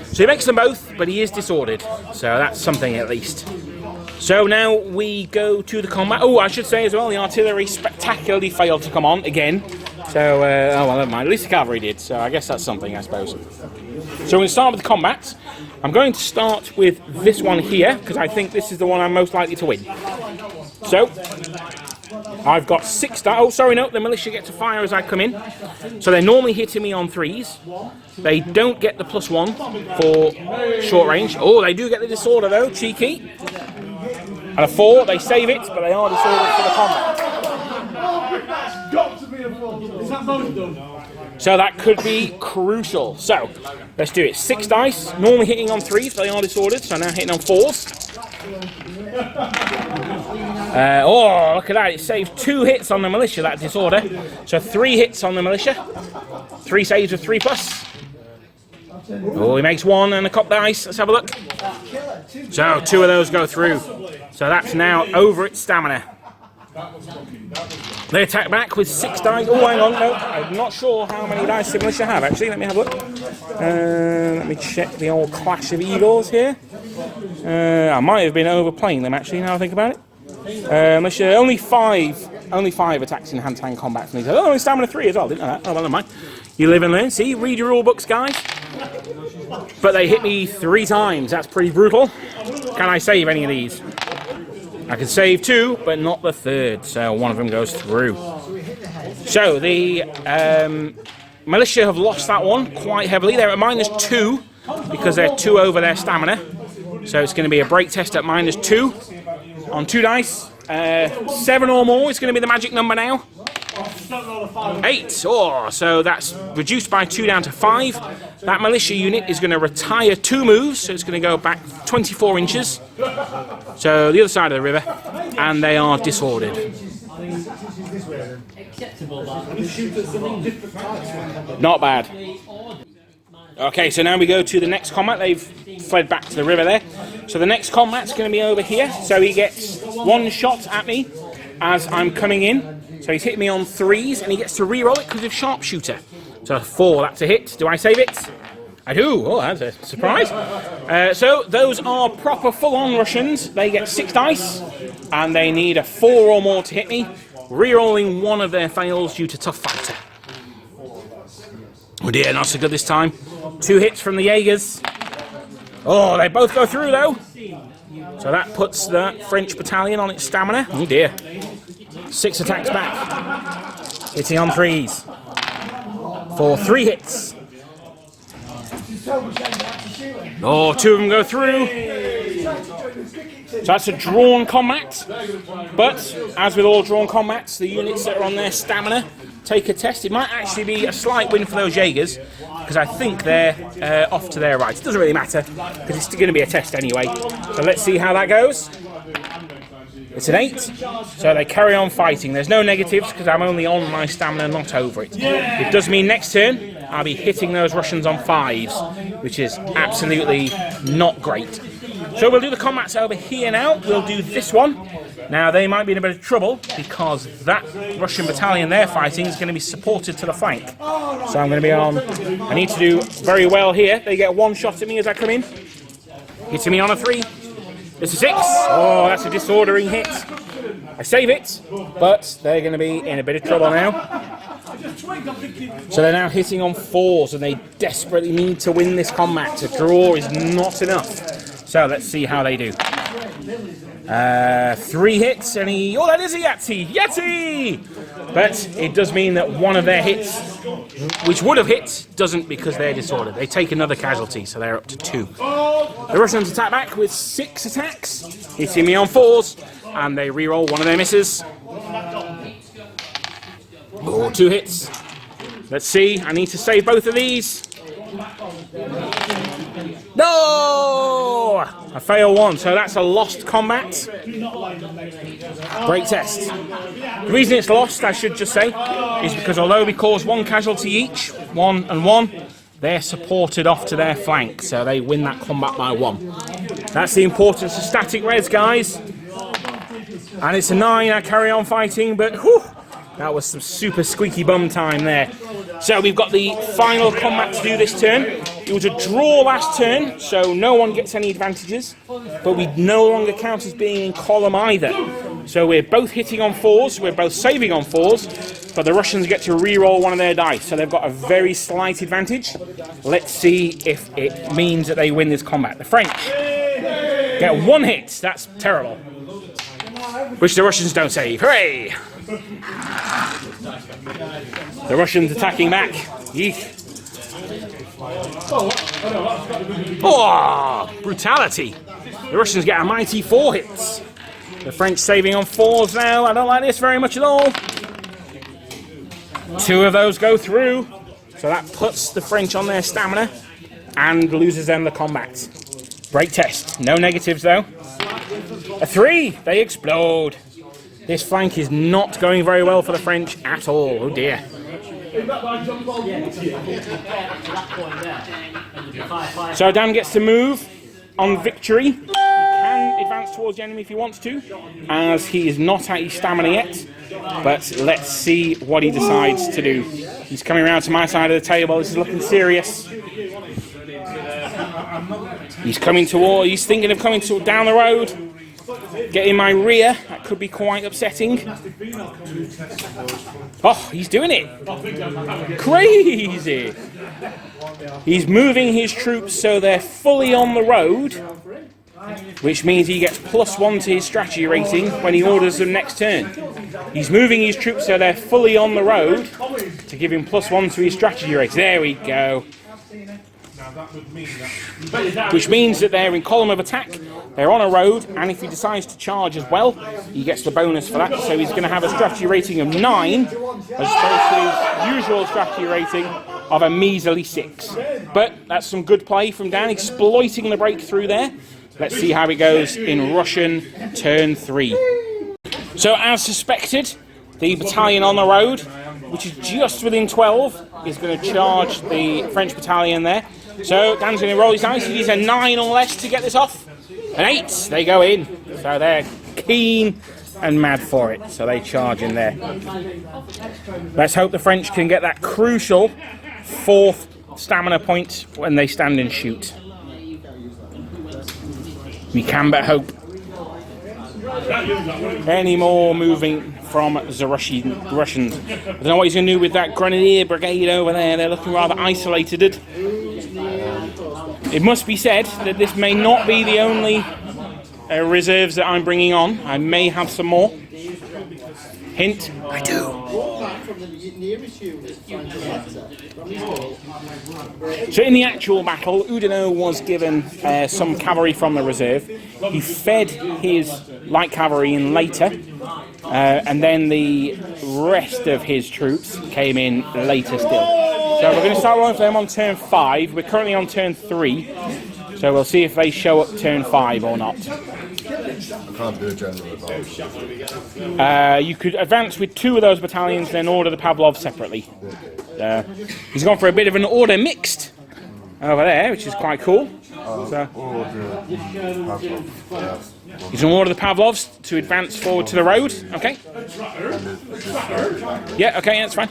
A: So he makes them both, but he is disordered. So that's something at least. So now we go to the combat. Oh, I should say as well, the artillery spectacularly failed to come on again. So, oh well, never mind. At least the cavalry did, so I guess that's something, I suppose. So we're going to start with the combat. I'm going to start with this one here, because I think this is the one I'm most likely to win. So, I've got 6 dice. Oh, sorry, no, the militia get to fire as I come in. So they're normally hitting me on 3s. They don't get the +1 for short range. Oh, they do get the disorder though, cheeky. And a 4, they save it, but they are disordered for the combat. So that could be crucial. So, let's do it. 6 dice, normally hitting on 3s, they are disordered, so now hitting on 4s. Oh, look at that, it saved 2 hits on the militia, that disorder. So 3 hits on the militia. 3 saves with 3+. Oh, he makes 1 and a cop dice. Let's have a look. So 2 of those go through. So that's now over its stamina. They attack back with 6 dice. Oh, hang on, no, I'm not sure how many dice the militia have, actually. Let me have a look. Let me check the old Clash of Eagles here. I might have been overplaying them, actually, now I think about it. Militia, only 5 attacks in hand-to-hand combat for me. Oh, only stamina 3 as well, didn't know that. Oh, well, never mind. You live and learn. See, read your rule books, guys. But they hit me 3 times. That's pretty brutal. Can I save any of these? I can save 2, but not the 3rd. So one of them goes through. So the militia have lost that one quite heavily. They're at -2 because they're 2 over their stamina. So it's going to be a break test at -2 on 2 dice. 7 or more is going to be the magic number now. 8. Oh, so that's reduced by 2 down to 5. That militia unit is going to retire 2 moves, so it's going to go back 24 inches. So the other side of the river, and they are disordered.
D: Acceptable,
A: Not bad. Okay, so now we go to the next combat. They've fled back to the river there. So the next combat's going to be over here. So he gets 1 shot at me as I'm coming in. So he's hit me on 3s, and he gets to re-roll it because of sharpshooter. So 4, that's a hit. Do I save it? I do. Oh, that's a surprise. So those are proper full-on Russians. They get 6 dice, and they need a 4 or more to hit me, re-rolling 1 of their fails due to tough fighter. Oh dear, not so good this time. 2 hits from the Jaegers. Oh, they both go through though. So that puts the French battalion on its stamina. Oh dear. 6 attacks back. Hitting on 3s. For 3 hits. Oh, 2 of them go through. So that's a drawn combat. But, as with all drawn combats, the units that are on their stamina take a test. It might actually be a slight win for those Jaegers, because I think they're off to their right. It doesn't really matter, because it's going to be a test anyway. So let's see how that goes. It's an 8, so they carry on fighting. There's no negatives, because I'm only on my stamina, not over it. It does mean next turn, I'll be hitting those Russians on 5s, which is absolutely not great. So we'll do the combats over here now. We'll do this one. Now, they might be in a bit of trouble because that Russian battalion they're fighting is going to be supported to the flank. So I'm going to be on... I need to do very well here. They get 1 shot at me as I come in. Hitting me on a 3. It's a 6. Oh, that's a disordering hit. I save it, but they're going to be in a bit of trouble now. So they're now hitting on 4s, and they desperately need to win this combat. A draw is not enough. So let's see how they do. 3 hits, and he... Oh, that is a Yahtzee! Yahtzee! But it does mean that one of their hits, which would have hit, doesn't because they're disordered. They take another casualty, so they're up to 2. The Russians attack back with 6 attacks, hitting me on 4s, and they re-roll one of their misses. Oh, 2 hits. Let's see, I need to save both of these. No! I fail 1, so that's a lost combat. Great test. The reason it's lost, I should just say, is because although we cause 1 casualty each, 1 and 1, they're supported off to their flank, so they win that combat by 1. That's the importance of static reds, guys. And it's a 9, I carry on fighting, but whew, that was some super squeaky bum time there. So we've got the final combat to do this turn. It was a draw last turn, so no one gets any advantages, but we no longer count as being in column either. So we're both hitting on 4s, we're both saving on 4s, but the Russians get to re-roll one of their dice, so they've got a very slight advantage. Let's see if it means that they win this combat. The French get 1 hit, that's terrible, which the Russians don't save. Hooray! The Russians attacking back. Yeek. Oh, brutality. The Russians get a mighty 4 hits. The French saving on 4s now. I don't like this very much at all. 2 of those go through. So that puts the French on their stamina and loses them the combat. Great test. No negatives though. A 3. They explode. This flank is not going very well for the French at all. Oh dear. So Dan gets to move on victory. He can advance towards the enemy if he wants to, as he is not at his stamina yet. But let's see what he decides to do. He's coming around to my side of the table. This is looking serious. He's coming toward. He's thinking of coming down the road. Get in my rear, that could be quite upsetting. Oh, he's doing it. Crazy. He's moving his troops so they're fully on the road, which means he gets +1 to his strategy rating when he orders them next turn. He's moving his troops so they're fully on the road to give him +1 to his strategy rating. There we go. Which means that they're in column of attack. They're on a road, and if he decides to charge as well, he gets the bonus for that. So he's going to have a strategy rating of 9, as opposed to his usual strategy rating of a measly 6. But that's some good play from Dan, exploiting the breakthrough there. Let's see how it goes in Russian turn 3. So as suspected, the battalion on the road, which is just within 12, is going to charge the French battalion there. So Dan's going to roll his dice. He needs a 9 or less to get this off. An 8, they go in. So they're keen and mad for it. So they charge in there. Let's hope the French can get that crucial 4th stamina point when they stand and shoot. We can but hope. Any more moving from the Russians? I don't know what he's going to do with that Grenadier Brigade over there. They're looking rather isolated. It must be said that this may not be the only reserves that I'm bringing on. I may have some more. Hint, I do. So in the actual battle, Oudinot was given some cavalry from the reserve. He fed his light cavalry in later, and then the rest of his troops came in later still. So we're going to start rolling for them on turn 5. We're currently on turn 3, so we'll see if they show up turn 5 or not.
E: I can't do a general advance.
A: You could advance with 2 of those battalions, then order the Pavlov separately. He's gone for a bit of an order mixed over there, which is quite cool. He's going to order the Pavlovs to advance forward to the road. Okay. Yeah, okay, that's fine.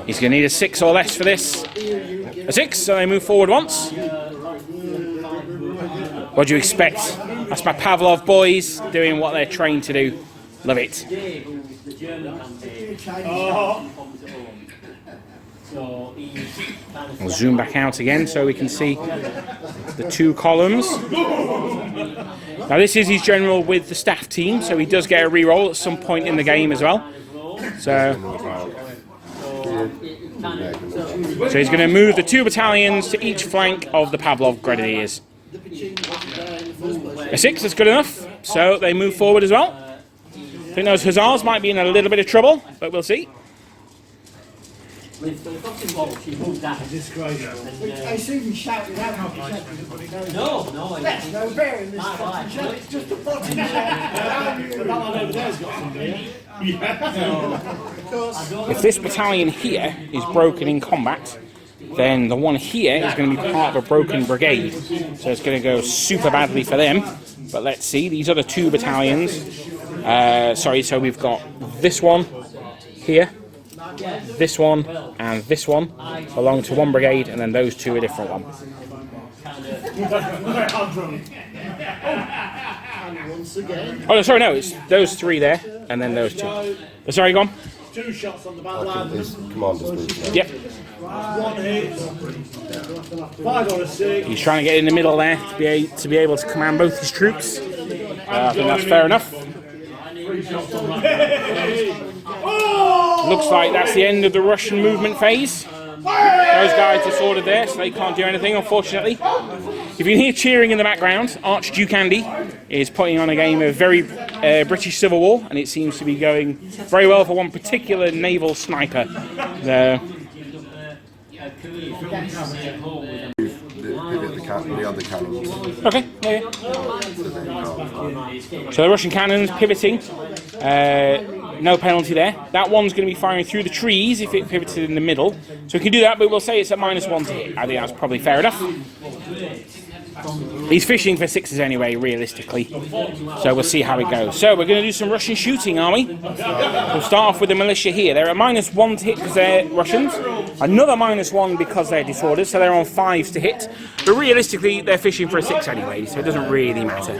A: He's going to need a 6 or less for this. A 6, so they move forward once. What do you expect? That's my Pavlov boys doing what they're trained to do. Love it. We'll zoom back out again so we can see the 2 columns. Now this is his general with the staff team, so he does get a reroll at some point in the game as well. So he's going to move the 2 battalions to each flank of the Pavlov Grenadiers. A 6 is good enough, so they move forward as well. I think those Hussars might be in a little bit of trouble, but we'll see.
C: I see you shouting out.
D: No,
C: There's no bear in this fucking shell. It's just a fucking shell.
A: If this battalion here is broken in combat, then the one here is going to be part of a broken brigade. So it's going to go super badly for them. But let's see, these other 2 battalions. So we've got this one here, this one, and this one belong to one brigade, and then those 2 a different one. Oh, no, sorry, no, it's those 3 there, and then those 2. Oh, sorry, go on.
B: 2 shots on the battle line.
E: Commanders move.
A: Yep.
B: 1 hit. 5 on a 6.
A: He's trying to get in the middle there to be able to command both his troops. I think that's fair enough. Looks like that's the end of the Russian movement phase. Those guys disordered there, so they can't do anything, unfortunately. If you hear cheering in the background, Archduke Andy is putting on a game of very British Civil War, and it seems to be going very well for one particular naval sniper.
E: The other cannons.
A: Okay, yeah. So the Russian cannons pivoting. No penalty there. That one's going to be firing through the trees if it pivoted in the middle. So we can do that, but we'll say it's at -1 to hit. I think that's probably fair enough. He's fishing for 6s anyway, realistically. So we'll see how it goes. So we're going to do some Russian shooting, are we? We'll start off with the militia here. They're at -1 to hit because they're Russians. Another -1 because they're disordered, so they're on 5s to hit. But realistically, they're fishing for a 6 anyway, so it doesn't really matter.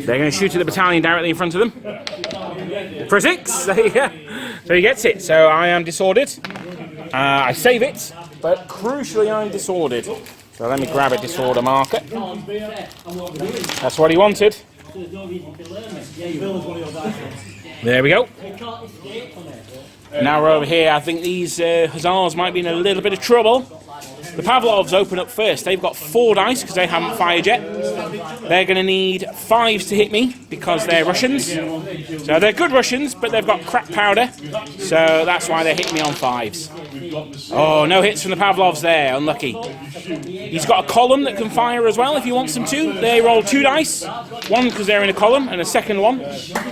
A: They're going to shoot at the battalion directly in front of them. For a 6! There you go. So he gets it. So I am disordered. I save it, but crucially I'm disordered. So let me grab a disorder marker. That's what he wanted. There we go. Now we're over here. I think these Hussars might be in a little bit of trouble. The Pavlovs open up first. They've got 4 dice because they haven't fired yet. They're going to need 5s to hit me because they're Russians. So they're good Russians, but they've got crap powder. So that's why they're hitting me on 5s. Oh, no hits from the Pavlovs there. Unlucky. He's got a column that can fire as well if he wants them to. They roll 2 dice. One because they're in a column, and a second one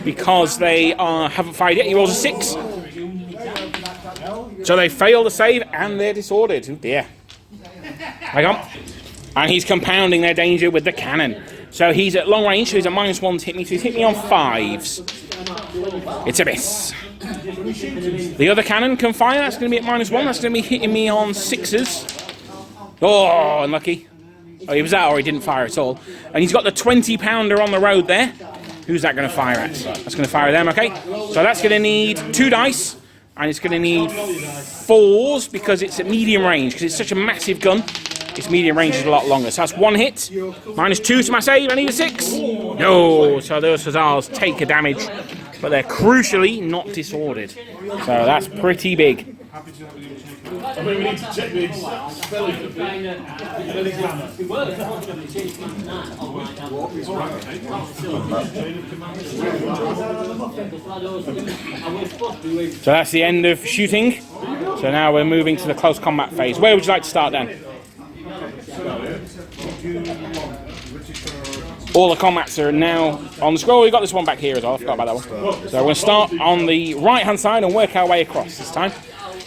A: because they haven't fired yet. He rolls a 6. So they fail to save, and they're disordered. Oh dear. Hang on. And he's compounding their danger with the cannon. So he's at long range, so he's at -1 to hit me. So he's hit me on 5s. It's a miss. The other cannon can fire. That's going to be at -1. That's going to be hitting me on 6s. Oh, unlucky. Oh, he was out, or he didn't fire at all. And he's got the 20-pounder on the road there. Who's that going to fire at? That's going to fire at them, okay. So that's going to need 2 dice. And it's going to need 4s because it's at medium range. Because it's such a massive gun, its medium range is a lot longer. So that's 1 hit. -2 to my save. I need a 6. No. So those Hussars take a damage. But they're crucially not disordered. So that's pretty big.
B: I mean, we need to check the exact spelling of the
A: So that's the end of shooting. So now we're moving to the close combat phase. Where would you like to start then? All the combats are now on the scroll. We've got this one back here as well. I forgot about that one. So we're going to start on the right-hand side and work our way across this time.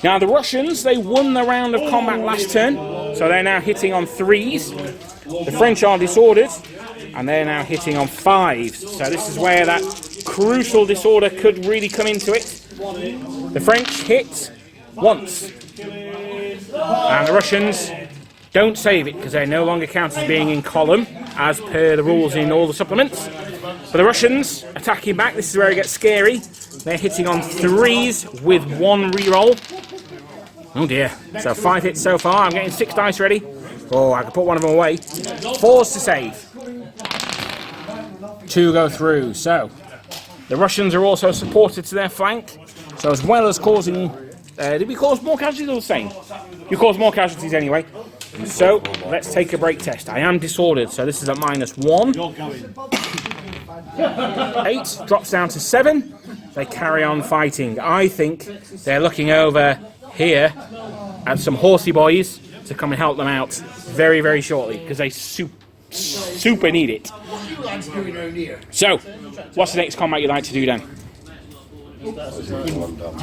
A: Now the Russians, they won the round of combat last turn, so they're now hitting on 3s. The French are disordered, and they're now hitting on 5s. So this is where that crucial disorder could really come into it. The French hit once, and the Russians don't save it because they no longer count as being in column, as per the rules in all the supplements. But the Russians attacking back, this is where it gets scary. They're hitting on 3s with 1 reroll. Oh dear. So 5 hits so far. I'm getting 6 dice ready. Oh, I can put one of them away. 4s to save. 2 go through. So the Russians are also supported to their flank. So as well as causing... did we cause more casualties or the same? You caused more casualties anyway. So let's take a break test. I am disordered, so this is at -1. 8 drops down to 7. They carry on fighting. I think they're looking over here at some horsey boys to come and help them out very, very shortly because they super need it. So, what's the next combat you'd like to do then?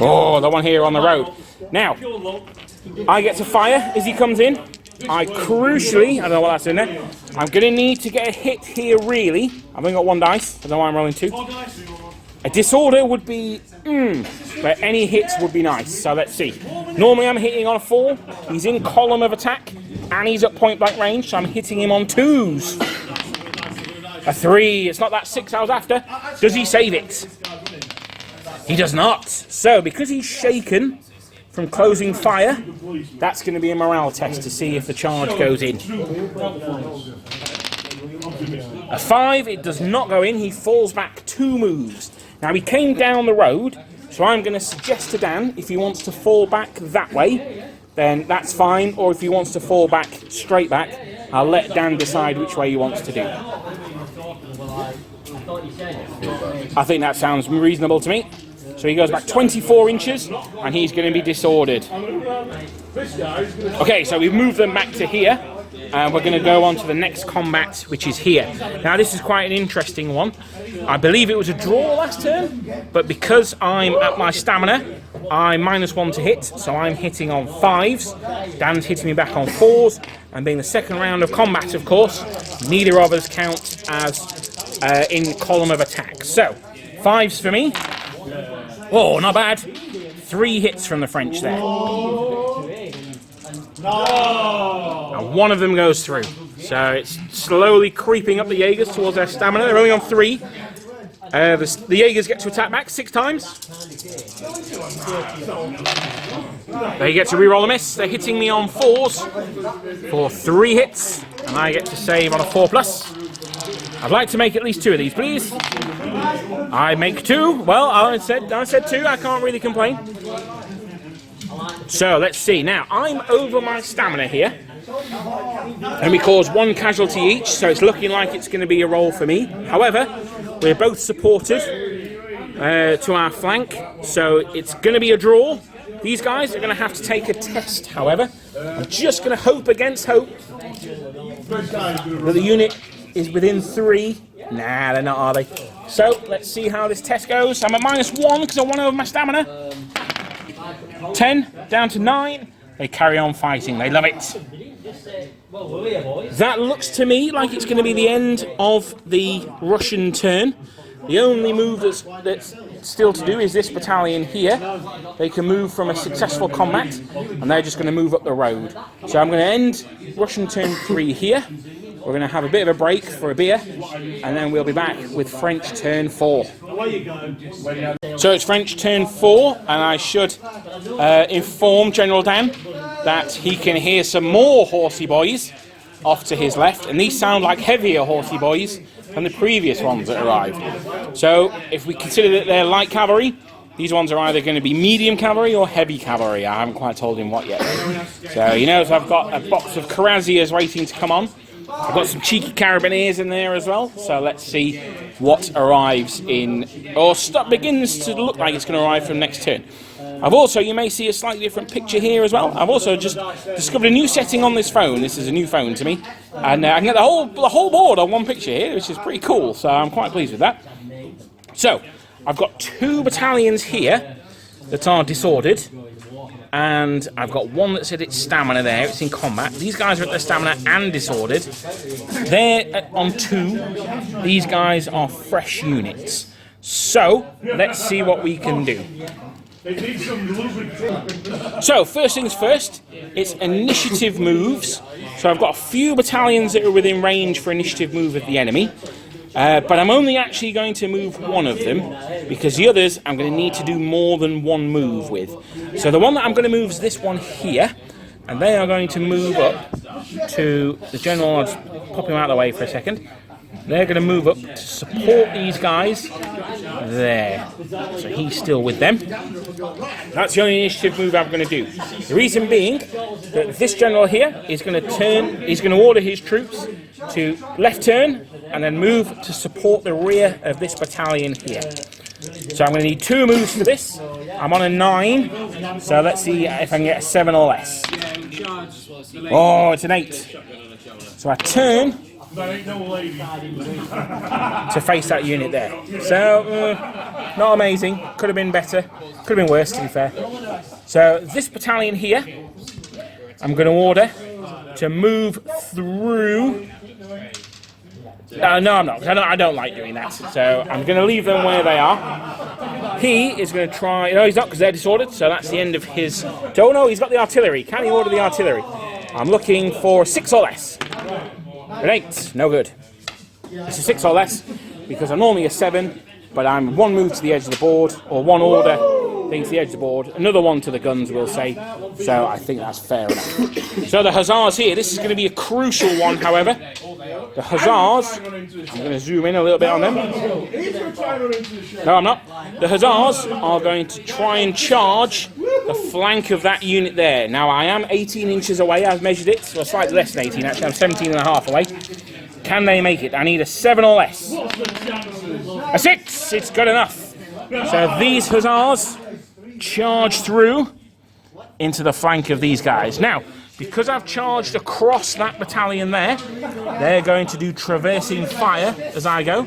A: Oh, the one here on the road. Now, I get to fire as he comes in. I crucially, I don't know what that's in there. I'm going to need to get a hit here, really. I've only got 1 dice. I don't know why I'm rolling 2. A disorder would be, but any hits would be nice. So let's see. Normally I'm hitting on a 4. He's in column of attack, and he's at point blank range, so I'm hitting him on 2s. A 3. It's not that 6 I was after. Does he save it? He does not. So because he's shaken from closing fire, that's going to be a morale test to see if the charge goes in. A 5, it does not go in. He falls back 2 moves. Now he came down the road, so I'm going to suggest to Dan if he wants to fall back that way, then that's fine. Or if he wants to fall back straight back, I'll let Dan decide which way he wants to do. I think that sounds reasonable to me. So he goes back 24 inches, and he's going to be disordered. Okay, so we've moved them back to here, and we're going to go on to the next combat, which is here. Now, this is quite an interesting one. I believe it was a draw last turn, but because I'm at my stamina, I'm -1 to hit, so I'm hitting on 5s. Dan's hitting me back on 4s, and being the second round of combat, of course, neither of us count as in column of attack. So, 5s for me. Oh, not bad. 3 hits from the French there. And 1 of them goes through. So it's slowly creeping up the Jaegers towards their stamina. They're only on 3. The Jaegers get to attack back 6 times. They get to reroll a miss. They're hitting me on 4s for 3 hits. And I get to save on a 4+. I'd like to make at least 2 of these, please. I make 2. Well, I said 2. I can't really complain. So let's see. Now I'm over my stamina here, And we caused 1 casualty each, so it's looking like it's going to be a roll for me. However, we're both supported to our flank, so it's going to be a draw. These guys are going to have to take a test, however. I'm just going to hope against hope that the unit is within 3. Nah, they're not, are they? So, let's see how this test goes. I'm at -1 because I won over my stamina. 10, down to 9. They carry on fighting. They love it. That looks to me like it's going to be the end of the Russian turn. The only move that's still to do is this battalion here. They can move from a successful combat, and they're just going to move up the road. So I'm going to end Russian turn 3 here. We're going to have a bit of a break for a beer, and then we'll be back with French turn 4. So it's French turn 4, and I should inform General Dan that he can hear some more horsey boys off to his left, and these sound like heavier horsey boys than the previous ones that arrived. So if we consider that they're light cavalry, these ones are either going to be medium cavalry or heavy cavalry. I haven't quite told him what yet. So you notice I've got a box of cuirassiers waiting to come on. I've got some cheeky carabineers in there as well, so let's see what arrives in, or begins to look like it's going to arrive from next turn. I've also, you may see a slightly different picture here as well. I've also just discovered a new setting on this phone. This is a new phone to me, and I can get the whole board on one picture here, which is pretty cool, so I'm quite pleased with that. So, I've got 2 battalions here that are disordered, and I've got 1 that's at its stamina there, it's in combat. These guys are at their stamina and disordered. They're on 2. These guys are fresh units. So, let's see what we can do. So, first things first, it's initiative moves. So I've got a few battalions that are within range for initiative move of the enemy. But I'm only actually going to move 1 of them, because the others I'm going to need to do more than 1 move with. So the one that I'm going to move is this one here, and they are going to move up to the general. I'll just pop him out of the way for a second. They're going to move up to support these guys there. So he's still with them. That's the only initiative move I'm going to do. The reason being that this general here is going to turn, he's going to order his troops to left turn and then move to support the rear of this battalion here. So I'm going to need 2 moves for this. I'm on a 9, so let's see if I can get a 7 or less. Oh, it's an 8. So I turn to face that unit there. So, not amazing. Could have been better. Could have been worse, to be fair. So, this battalion here, I'm going to order to move through. No, I'm not. I don't like doing that. So, I'm going to leave them where they are. He is going to try. No, he's not, because they're disordered. So, that's the end of his. Oh, no, he's got the artillery. Can he order the artillery? I'm looking for 6 or less. An 8, no good. It's a 6 or less, because I'm normally a 7, but I'm 1 move to the edge of the board, or 1 order thing to the edge of the board, another 1 to the guns, we'll say. So I think that's fair enough. So the Hussars here, this is going to be a crucial one, however. The Hussars, I'm going to zoom in a little bit on them. No, I'm not. The Hussars are going to try and charge the flank of that unit there. Now, I am 18 inches away. I've measured it, so slightly less than 18, actually. I'm 17 and a half away. Can they make it? I need a 7 or less. A 6! It's good enough. So these Hussars charge through into the flank of these guys. Now, because I've charged across that battalion there, they're going to do traversing fire as I go.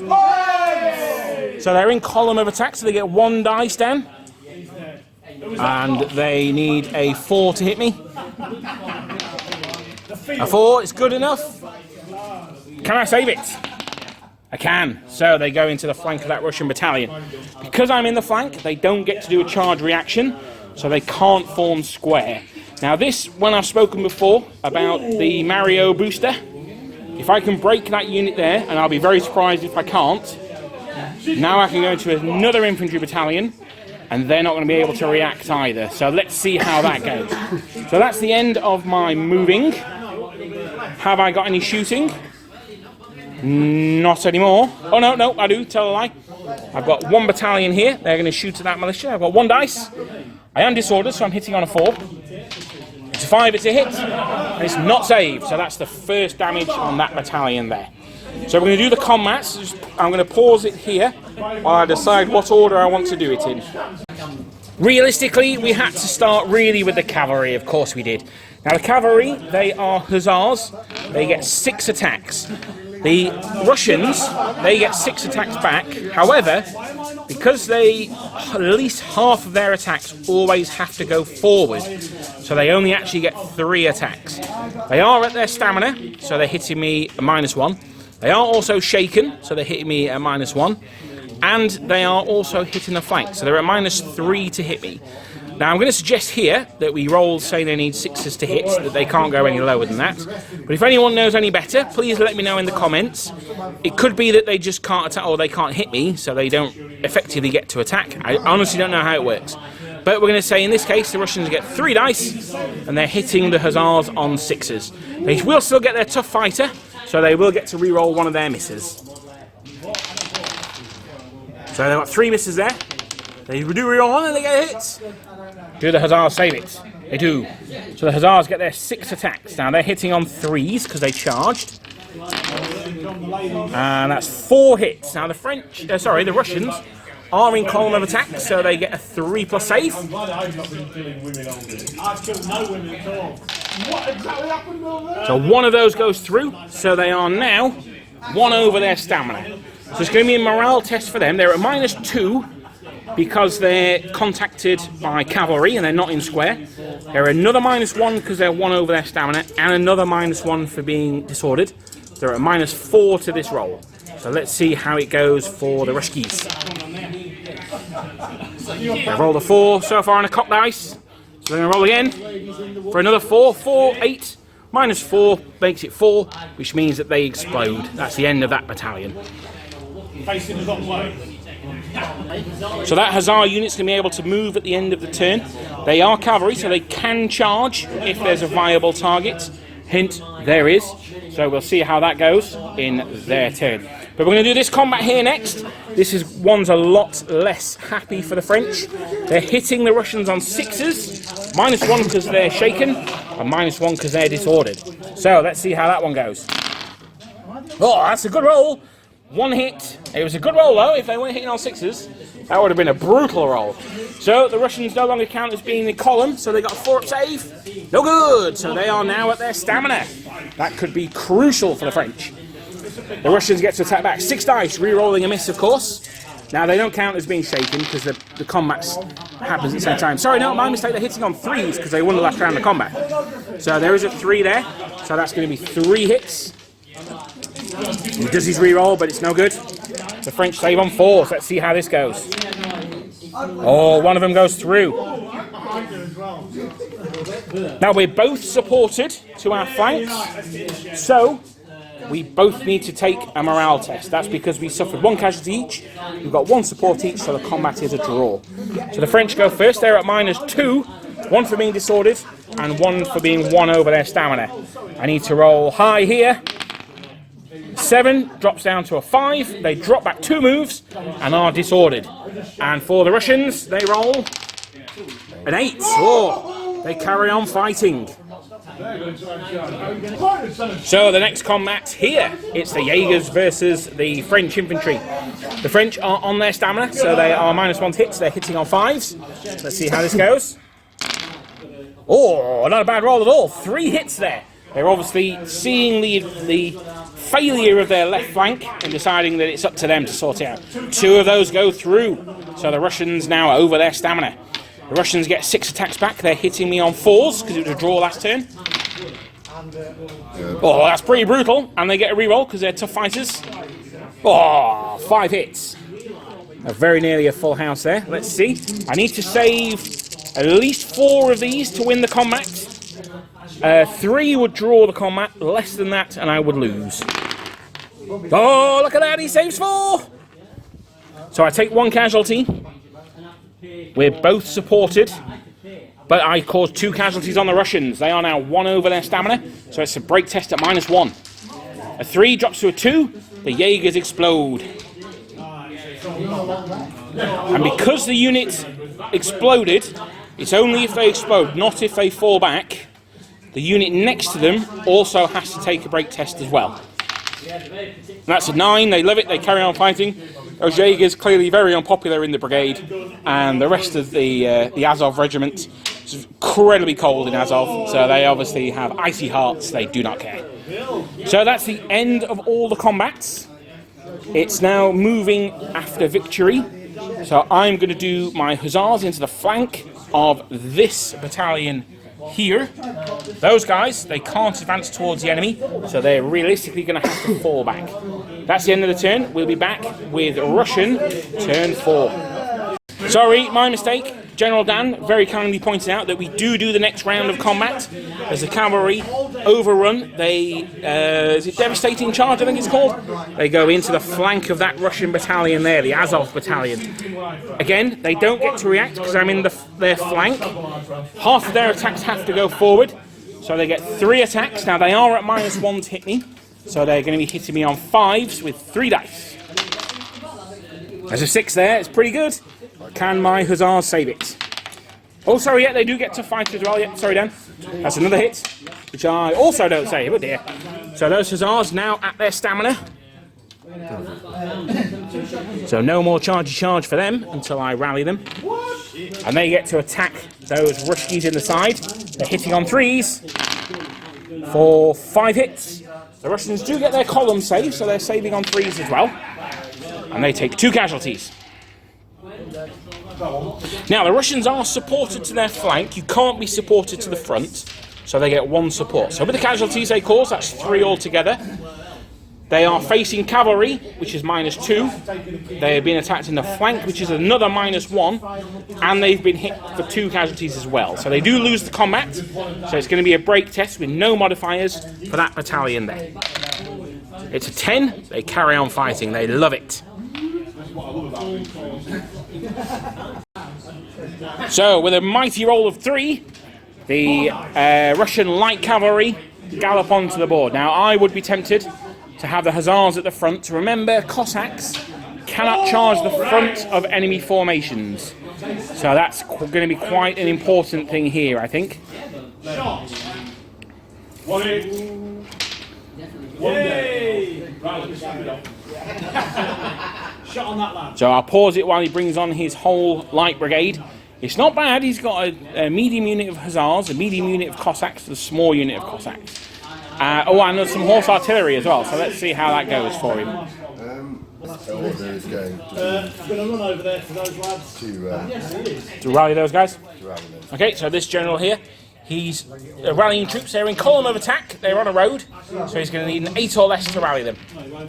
A: So they're in column of attack, so they get 1 dice down. And they need a 4 to hit me. A 4 is good enough. Can I save it? I can. So they go into the flank of that Russian battalion. Because I'm in the flank, they don't get to do a charge reaction, so they can't form square. Now this, when I've spoken before about the Mario booster, if I can break that unit there, and I'll be very surprised if I can't, now I can go into another infantry battalion, and they're not going to be able to react either. So let's see how that goes. So that's the end of my moving. Have I got any shooting? Not anymore. Oh, no, I do. Tell a lie. I've got 1 battalion here. They're going to shoot at that militia. I've got 1 dice. I am disordered, so I'm hitting on a 4. It's a 5, it's a hit. and it's not saved, so that's the first damage on that battalion there. So we're going to do the combats. I'm going to pause it here while I decide what order I want to do it in. Realistically, we had to start really with the cavalry, of course we did. Now the cavalry, they are hussars, they get 6 attacks. The Russians, they get 6 attacks back. However, because at least half of their attacks always have to go forward, so they only actually get 3 attacks. They are at their stamina, so they're hitting me a -1. They are also shaken, so they're hitting me a -1. And they are also hitting the flank, so they're at -3 to hit me. Now I'm going to suggest here that we roll, say they need 6s to hit, that they can't go any lower than that. But if anyone knows any better, please let me know in the comments. It could be that they just can't attack, or they can't hit me, so they don't effectively get to attack. I honestly don't know how it works. But we're going to say in this case the Russians get 3 dice, and they're hitting the hussars on 6s. They will still get their tough fighter, so they will get to re-roll one of their misses. So they've got 3 misses there. They do re-roll one and they get hits. Do the hussars save it? They do. So the hussars get their 6 attacks. Now they're hitting on 3s because they charged. And that's 4 hits. Now the the Russians are in column of attack, so they get a 3+ save.
B: I'm glad I've not been killing women all day. I've killed no women at all. What exactly happened over there?
A: So one of those goes through, so they are now 1 over their stamina. So it's going to be a morale test for them. They're at -2 because they're contacted by cavalry and they're not in square. They're another -1 because they're 1 over their stamina, and another -1 for being disordered. They're at -4 to this roll. So let's see how it goes for the Ruskies. They've rolled a 4 so far on a cock dice. So they're going to roll again for another 4. 4, 8, -4 makes it 4, which means that they explode. That's the end of that battalion.
B: Facing the wrong way.
A: So that hussar unit's going to be able to move at the end of the turn. They are cavalry, so they can charge if there's a viable target. Hint, there is. So we'll see how that goes in their turn. But we're going to do this combat here next. One's a lot less happy for the French. They're hitting the Russians on 6s. -1 because they're shaken, and -1 because they're disordered. So let's see how that one goes. Oh, that's a good roll. 1 hit. It was a good roll though. If they weren't hitting on 6s, that would have been a brutal roll. So the Russians no longer count as being in column, so they got a 4-up save. No good. So they are now at their stamina. That could be crucial for the French. The Russians get to attack back. 6 dice, re-rolling a miss, of course. Now they don't count as being shaken because the combats happens at the same time. Sorry, no, my mistake. They're hitting on 3s because they won the last round of combat. So there is a 3 there. So that's going to be 3 hits. He does his re-roll, but it's no good. The French save on 4, so let's see how this goes. Oh, one of them goes through. Now we're both supported to our flanks, so we both need to take a morale test. That's because we suffered 1 casualty each, we've got 1 support each, so the combat is a draw. So the French go first, they're at -2, 1 for being disordered, and 1 for being 1 over their stamina. I need to roll high here. 7 drops down to a 5. They drop back 2 moves and are disordered. And for the Russians, they roll an 8. Oh, they carry on fighting. So the next combat here, it's the Jaegers versus the French Infantry. The French are on their stamina, so they are -1 hits. They're hitting on 5s. Let's see how this goes. Oh, not a bad roll at all. 3 hits there. They're obviously seeing the failure of their left flank and deciding that it's up to them to sort it out. 2 of those go through, so the Russians now over their stamina. The Russians get 6 attacks back. They're hitting me on 4s because it was a draw last turn. Oh, that's pretty brutal, and they get a reroll because they're tough fighters. Oh, 5 hits. Very nearly a full house there. Let's see. I need to save at least 4 of these to win the combat. 3 would draw the combat, less than that and I would lose. Oh, look at that, he saves 4! So I take 1 casualty. We're both supported, but I caused 2 casualties on the Russians. They are now 1 over their stamina, so it's a break test at -1. A 3 drops to a 2, the Jaegers explode. And because the unit exploded, it's only if they explode, not if they fall back. the unit next to them also has to take a break test as well. That's a 9, they love it, they carry on fighting. Those Jaegers clearly very unpopular in the brigade, and the rest of the Azov Regiment is incredibly cold in Azov, so they obviously have icy hearts, they do not care. So that's the end of all the combats. It's now moving after victory, so I'm going to do my hussars into the flank of this battalion here. Those guys, they can't advance towards the enemy, so they're realistically going to have to fall back. That's the end of the turn. We'll be back with Russian turn 4. Sorry, my mistake. General Dan very kindly pointed out that we do the next round of combat. As the cavalry overrun, they, is it Devastating Charge, I think it's called? They go into the flank of that Russian battalion there, the Azov battalion. Again, they don't get to react because I'm in their flank. Half of their attacks have to go forward, so they get 3 attacks. Now they are at -1 to hit me, so they're going to be hitting me on 5s with 3 dice. There's a 6 there, it's pretty good. Can my hussars save it? Oh, sorry, yeah, they do get to fight as well. Yeah, sorry, Dan. That's another hit, which I also don't save. Oh dear. So those hussars now at their stamina. So no more charge for them until I rally them. And they get to attack those Ruskies in the side. They're hitting on 3s for 5 hits. The Russians do get their column saved, so they're saving on 3s as well. And they take 2 casualties. Now, the Russians are supported to their flank. You can't be supported to the front, so they get 1 support. So with the casualties they cause, that's 3 altogether. They are facing cavalry, which is -2. They have been attacked in the flank, which is another -1. And they've been hit for 2 casualties as well. So they do lose the combat. So it's going to be a break test with no modifiers for that battalion there. It's a 10. They carry on fighting. They love it. So, with a mighty roll of 3, the Russian light cavalry gallop onto the board. Now, I would be tempted to have the hussars at the front. Remember, Cossacks cannot charge the front of enemy formations. So that's going to be quite an important thing here, I think.
B: Shot on that lad.
A: So I'll pause it while he brings on his whole light brigade. It's not bad. He's got a medium unit of hussars, a medium unit of Cossacks, and a small unit of Cossacks. And there's some horse artillery as well. So let's see how that goes for him.
E: Order is going
B: I'm going to run over there for those lads.
A: To rally those guys.
E: to rally them.
A: Okay, so this general here, he's rallying troops. They're in column of attack. They're on a road, so he's going to need an 8 or less to rally them.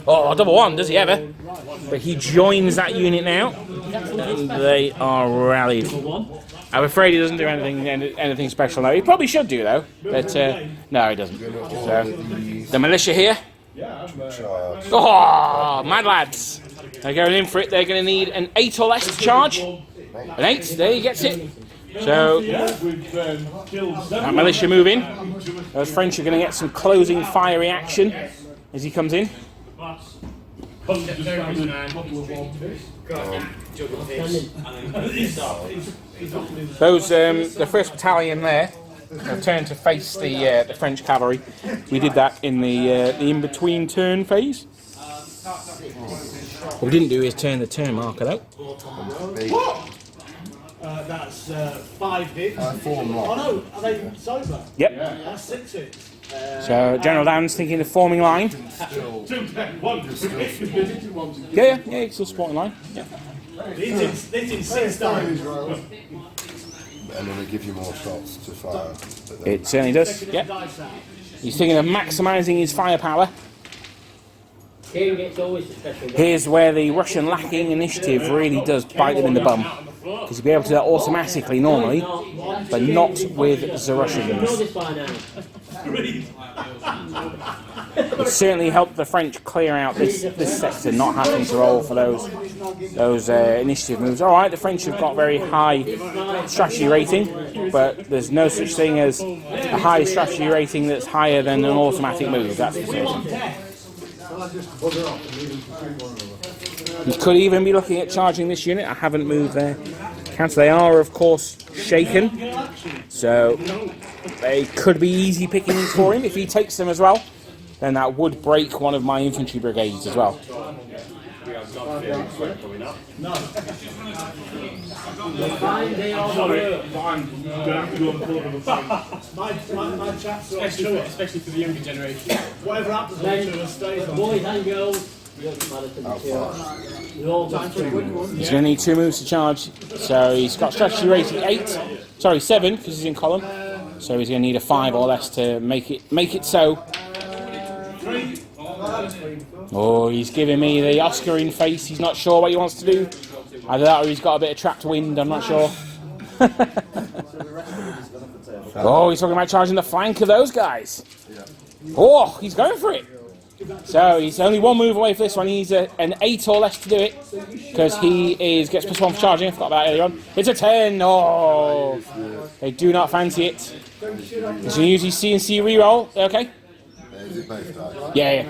A: Oh, double 1, does he ever? But he joins that unit now, and they are rallied. I'm afraid he doesn't do anything special now. He probably should do though, but no, he doesn't. So the militia here.
E: Charge.
A: Oh, mad lads! They're going in for it. They're going to need an 8 or less to charge. An 8, there he gets it. So that militia move in. Those French are going to get some closing fire reaction as he comes in. Those the 1st battalion there have turned to face the French cavalry. We did that in the in-between turn phase. What we didn't do is turn the turn marker though.
B: That's 5 hits.
E: 4 more.
B: Oh no, are they sober?
A: Yep.
B: That's 6 hits.
A: So General Dan's thinking of forming line. Yeah, he's still supporting line. Yeah.
B: Hitting 6 times.
E: And then they give you more shots to fire.
A: It certainly does. Yeah. He's thinking of maximising his firepower. Here's where the Russian lacking initiative really does bite them in the bum. Because you'll be able to do that automatically normally, but not with the Russians. It certainly helped the French clear out this sector, not having to roll for those initiative moves. Alright, the French have got very high strategy rating, but there's no such thing as a high strategy rating that's higher than an automatic move, that's for certain. You could even be looking at charging this unit. I haven't moved there Counter, they are, of course, shaken. So they could be easy pickings for him. If he takes them as well, then that would break one of my infantry brigades as well.
B: My chaps are
D: Especially for the younger generation.
B: whatever happens on the tour stays on.
D: Boys and girls, you don't matter to the They're all time for a quick one.
A: He's going to need 2 moves to charge. So he's got strategy rating 7 because he's in column. So he's going to need a 5 or less to make it so. Oh, he's giving me the Oscar in face. He's not sure what he wants to do. Either that or he's got a bit of trapped wind, I'm not sure. Oh, he's talking about charging the flank of those guys. Oh, he's going for it. So he's only 1 move away for this one. He needs an 8 or less to do it because he gets +1 for charging. I forgot about that earlier on. It's a 10. Oh, they do not fancy it. He's going to use his C&C reroll. Okay. Yeah.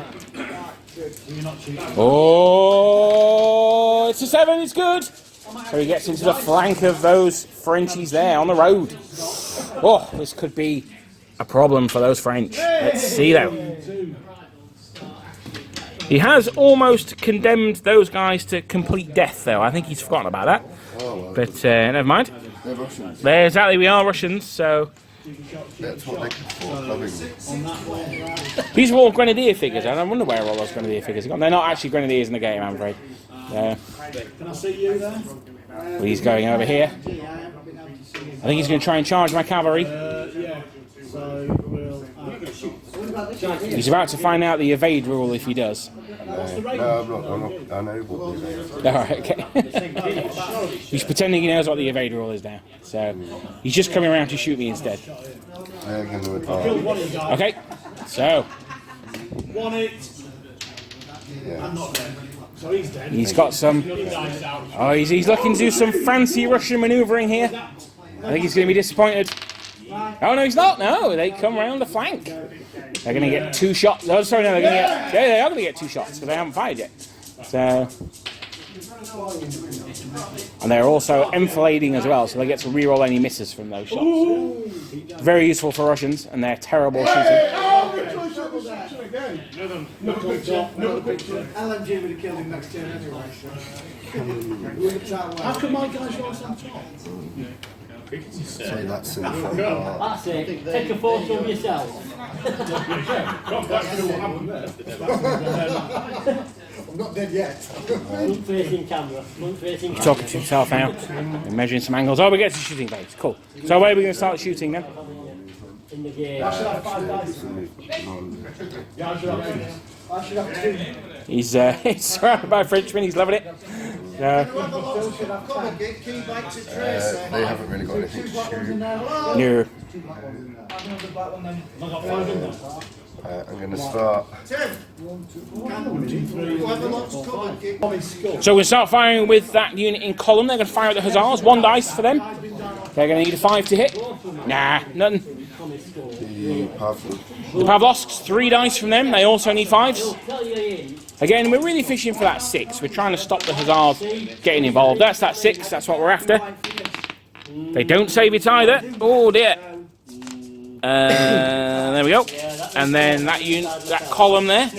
A: Oh, it's a 7. It's good. So he gets into the flank of those Frenchies there on the road. Oh, this could be a problem for those French. Let's see though. He has almost condemned those guys to complete death though. I think he's forgotten about that. But never mind.
E: They're Russians.
A: There, exactly, we are Russians, so...
E: That's what they can afford, lovingly.
A: These are all Grenadier figures, and I wonder where all those Grenadier figures are gone. They're not actually Grenadiers in the game, I'm afraid.
B: Can I see you there?
A: Well, he's going over here. I think he's going to try and charge my cavalry.
B: Yeah. So we'll
A: He's about to find out the evade rule if he does.
E: No, I'm not. I know what they are.
A: Alright, okay. He's pretending he knows what the evade rule is now. So he's just coming around to shoot me instead.
E: They're going to advance.
A: Okay, so
B: one it.
E: Yeah.
B: I'm not dead. So he's dead.
A: he's got some... Oh, he's looking to do some fancy Russian manoeuvring here. I think he's going to be disappointed. Oh, no, he's not. No, they come around the flank. They're going to get 2 shots. Oh, sorry, no, they're going to get... Yeah, they are going to get 2 shots because they haven't fired yet. So... And they're also enfilading as well, so they get to reroll any misses from those shots. Very useful for Russians, and they're terrible shooting.
C: LMG would have killed him next turn anyway.
B: How come my guys rise on top?
E: Say that's in front.
D: That's it. Take a photo of yourself.
C: I'm not dead yet.
D: Front facing camera. Front facing camera.
A: Talking to himself out and measuring some angles. Oh, we get to shooting phase. Cool. So where are we going to start shooting then?
D: In the game.
B: I should have 5 dice. Yeah, I should have 2.
A: He's surrounded by Frenchmen. He's loving it.
E: They haven't really got anything to shoot.
A: No.
E: I'm going to start.
A: So we'll start firing with that unit in column. They're going to fire at the Hussars. 1 dice for them. They're going to need a 5 to hit. Nah, nothing. The Pavlovsks, 3 dice from them. They also need 5s. Again, we're really fishing for that 6. We're trying to stop the Hussars getting involved. That's that 6. That's what we're after. They don't save it either. Oh dear. There we go. And then that column there,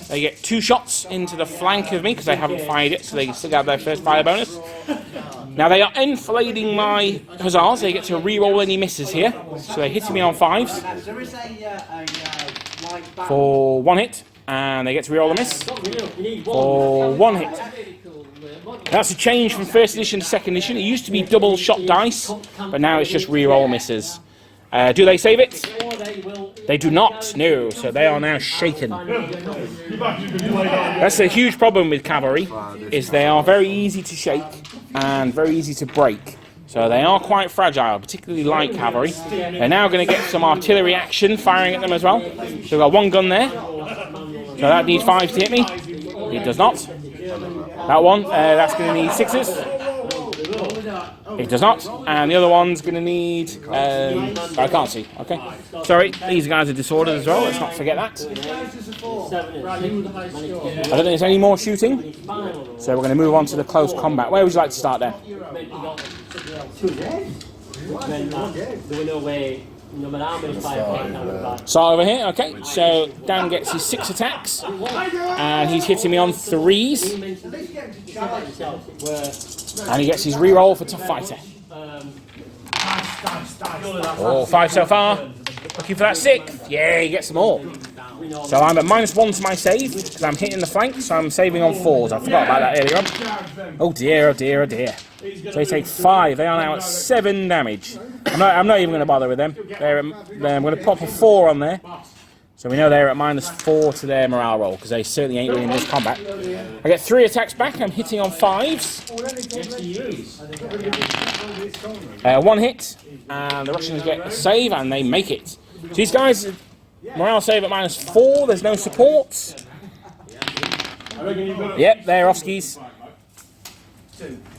A: they get 2 shots into the flank of me because they haven't fired it, so they still have their first fire bonus. Now they are enfilading my Hussars. They get to re-roll any misses here, so they're hitting me on 5s for 1 hit, and they get to re-roll a miss for 1 hit. That's a change from 1st edition to 2nd edition. It used to be double shot dice, but now it's just re-roll misses. Do they save it? They do not, no, so they are now shaken. That's a huge problem with cavalry, is they are very easy to shake and very easy to break. So they are quite fragile, particularly light cavalry. They're now going to get some artillery action firing at them as well. So we've got 1 gun there. So that needs 5 to hit me. It does not. That one, that's going to need 6s. It does not. And the other one's going to need... I can't see. Okay. Sorry, these guys are disordered as well. Let's not forget that. I don't think there's any more shooting. So we're going to move on to the close combat. Where would you like to start then? Start over here, okay. So Dan gets his 6 attacks, and he's hitting me on 3s, and he gets his reroll for Tough Fighter. Oh, 5 so far. Looking for that 6th. Yeah, he gets them all. So I'm at -1 to my save because I'm hitting the flank, so I'm saving on 4s. I forgot about that earlier on. Oh dear, oh dear, oh dear. So they take 5. They are now at 7 damage. I'm not even going to bother with them. I'm going to pop a 4 on there. So we know they're at -4 to their morale roll because they certainly ain't winning this combat. I get 3 attacks back. I'm hitting on 5s. 1 hit, and the Russians get a save, and they make it. So these guys, morale save at -4. There's no supports. Yep, they're Oskies.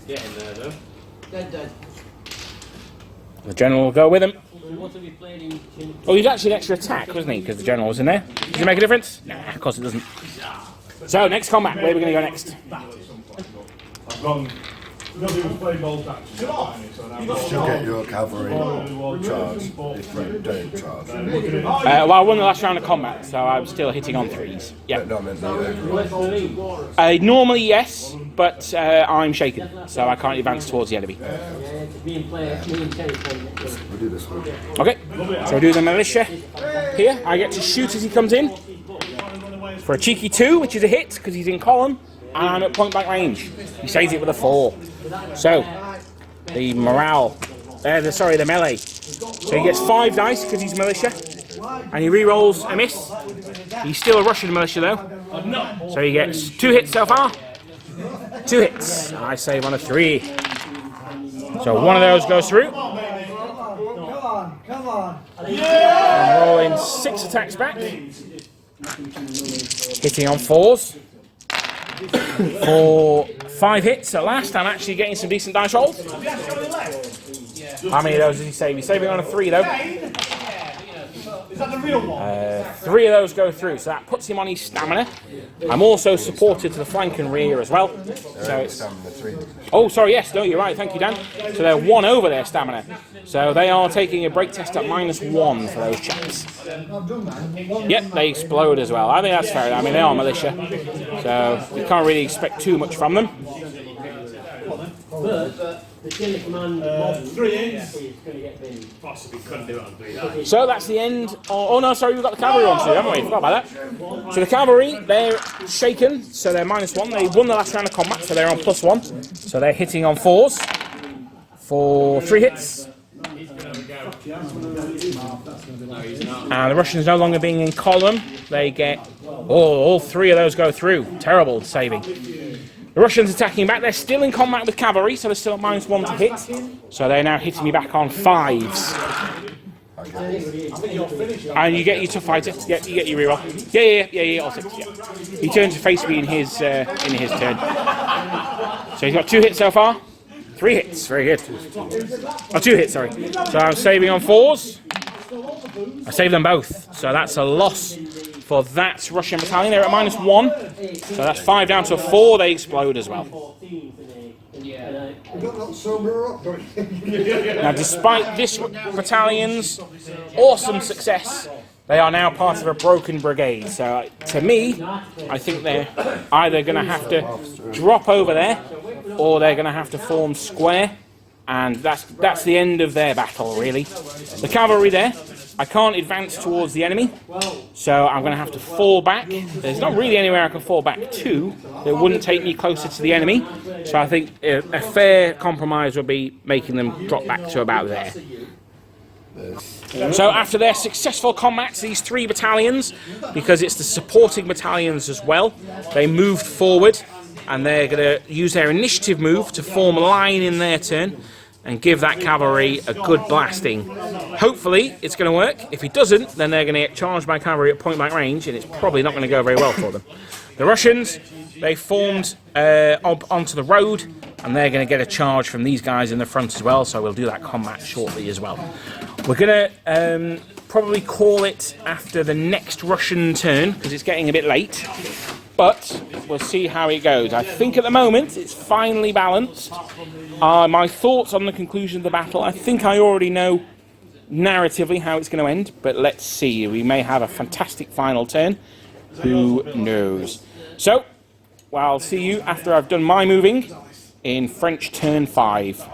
D: Get in there, though.
C: Dead.
A: The general will go with him. Oh, he's actually an extra attack, wasn't he? Because the general was in there. Does it make a difference? Nah, of course it doesn't. So, next combat. Where are we going to go next?
E: You'll get your cavalry charge if you don't charge.
A: Well, I won the last round of combat, so I'm still hitting on 3s. Yeah.
E: No, I meant the overall.
A: Normally, yes, but I'm shaken, so I can't advance towards the enemy.
E: We'll do this one.
A: Okay, so we do the militia here. I get to shoot as he comes in for a cheeky 2, which is a hit because he's in column, and I'm at point blank range. He saves it with a 4. So the morale, the melee. So he gets 5 dice because he's militia, and he re-rolls a miss. He's still a Russian militia though, so he gets 2 hits so far. 2 hits. I save on a 3. So one of those goes through.
C: Come on.
A: I'm rolling 6 attacks back. Hitting on 4s. For 5 hits at last. I'm actually getting some decent dice rolls. How many of those did he save? He's saving on a 3 though.
B: Is that the real one?
A: 3 of those go through, so that puts him on his stamina. I'm also supported to the flank and rear as well. So it's... Oh, sorry, yes, no, you're right, thank you, Dan. So they're 1 over their stamina. So they are taking a break test at -1 for those chaps. Yep, they explode as well. I think that's fair. I mean, they are militia, so you can't really expect too much from them. So that's the end. Oh no, sorry, we've got the cavalry on too, haven't we? Forgot about that. So the cavalry, they're shaken, so they're -1. They won the last round of combat, so they're on +1. So they're hitting on 4s for 3 hits. And the Russians no longer being in column, they get... Oh, all 3 of those go through. Terrible saving. The Russians attacking back. They're still in combat with cavalry, so they're still at -1 to hit. So they're now hitting me back on 5s. And you get your Tough Fighter. Yeah, you get your reroll. Yeah, all 6. Yeah. He turns to face me in his turn. So he's got 2 hits so far. 3 hits. Very good. Oh, 2 hits, sorry. So I'm saving on 4s. I saved them both. So that's a loss for that Russian battalion. They're at -1. So that's 5 down to a 4. They explode as well. Now, despite this battalion's awesome success, they are now part of a broken brigade. So, to me, I think they're either going to have to drop over there, or they're going to have to form square, and that's the end of their battle, really. The cavalry there, I can't advance towards the enemy, so I'm going to have to fall back. There's not really anywhere I can fall back to that wouldn't take me closer to the enemy, so I think a fair compromise would be making them drop back to about there. So after their successful combats, these 3 battalions, because it's the supporting battalions as well, they moved forward, and they're going to use their initiative move to form a line in their turn and give that cavalry a good blasting. Hopefully it's going to work. If it doesn't, then they're going to get charged by cavalry at point blank range, and it's probably not going to go very well for them. The Russians, they formed onto the road, and they're going to get a charge from these guys in the front as well, so we'll do that combat shortly as well. We're going to probably call it after the next Russian turn, because it's getting a bit late, but we'll see how it goes. I think at the moment it's finely balanced. My thoughts on the conclusion of the battle, I think I already know narratively how it's going to end, but let's see. We may have a fantastic final turn. Who knows? So, well, I'll see you after I've done my moving in French turn 5.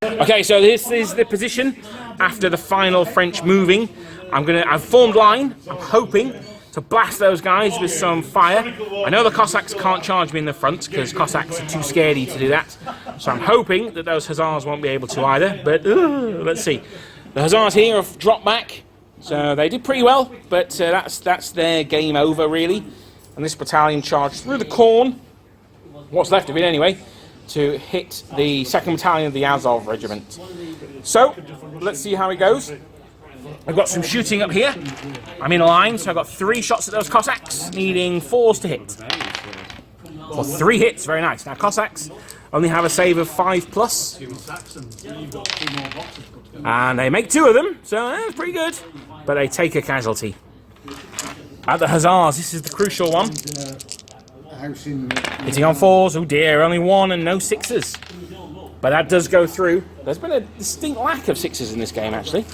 A: Okay, so this is the position after the final French moving. I've formed line. I'm hoping to blast those guys with some fire. I know the Cossacks can't charge me in the front because Cossacks are too scaredy to do that. So I'm hoping that those Hussars won't be able to either. But let's see. The Hussars here have dropped back, so they did pretty well. But that's their game over really. And this battalion charged through the corn, what's left of it anyway, to hit the 2nd Battalion of the Azov Regiment. So let's see how it goes. I've got some shooting up here. I'm in a line, so I've got 3 shots at those Cossacks, needing 4s to hit. Or 3 hits, very nice. Now Cossacks only have a save of 5+. And they make 2 of them, so that's pretty good. But they take a casualty. At the Hussars, this is the crucial one. Hitting on 4s, oh dear, only 1 and no 6s. But that does go through. There's been a distinct lack of 6s in this game, actually.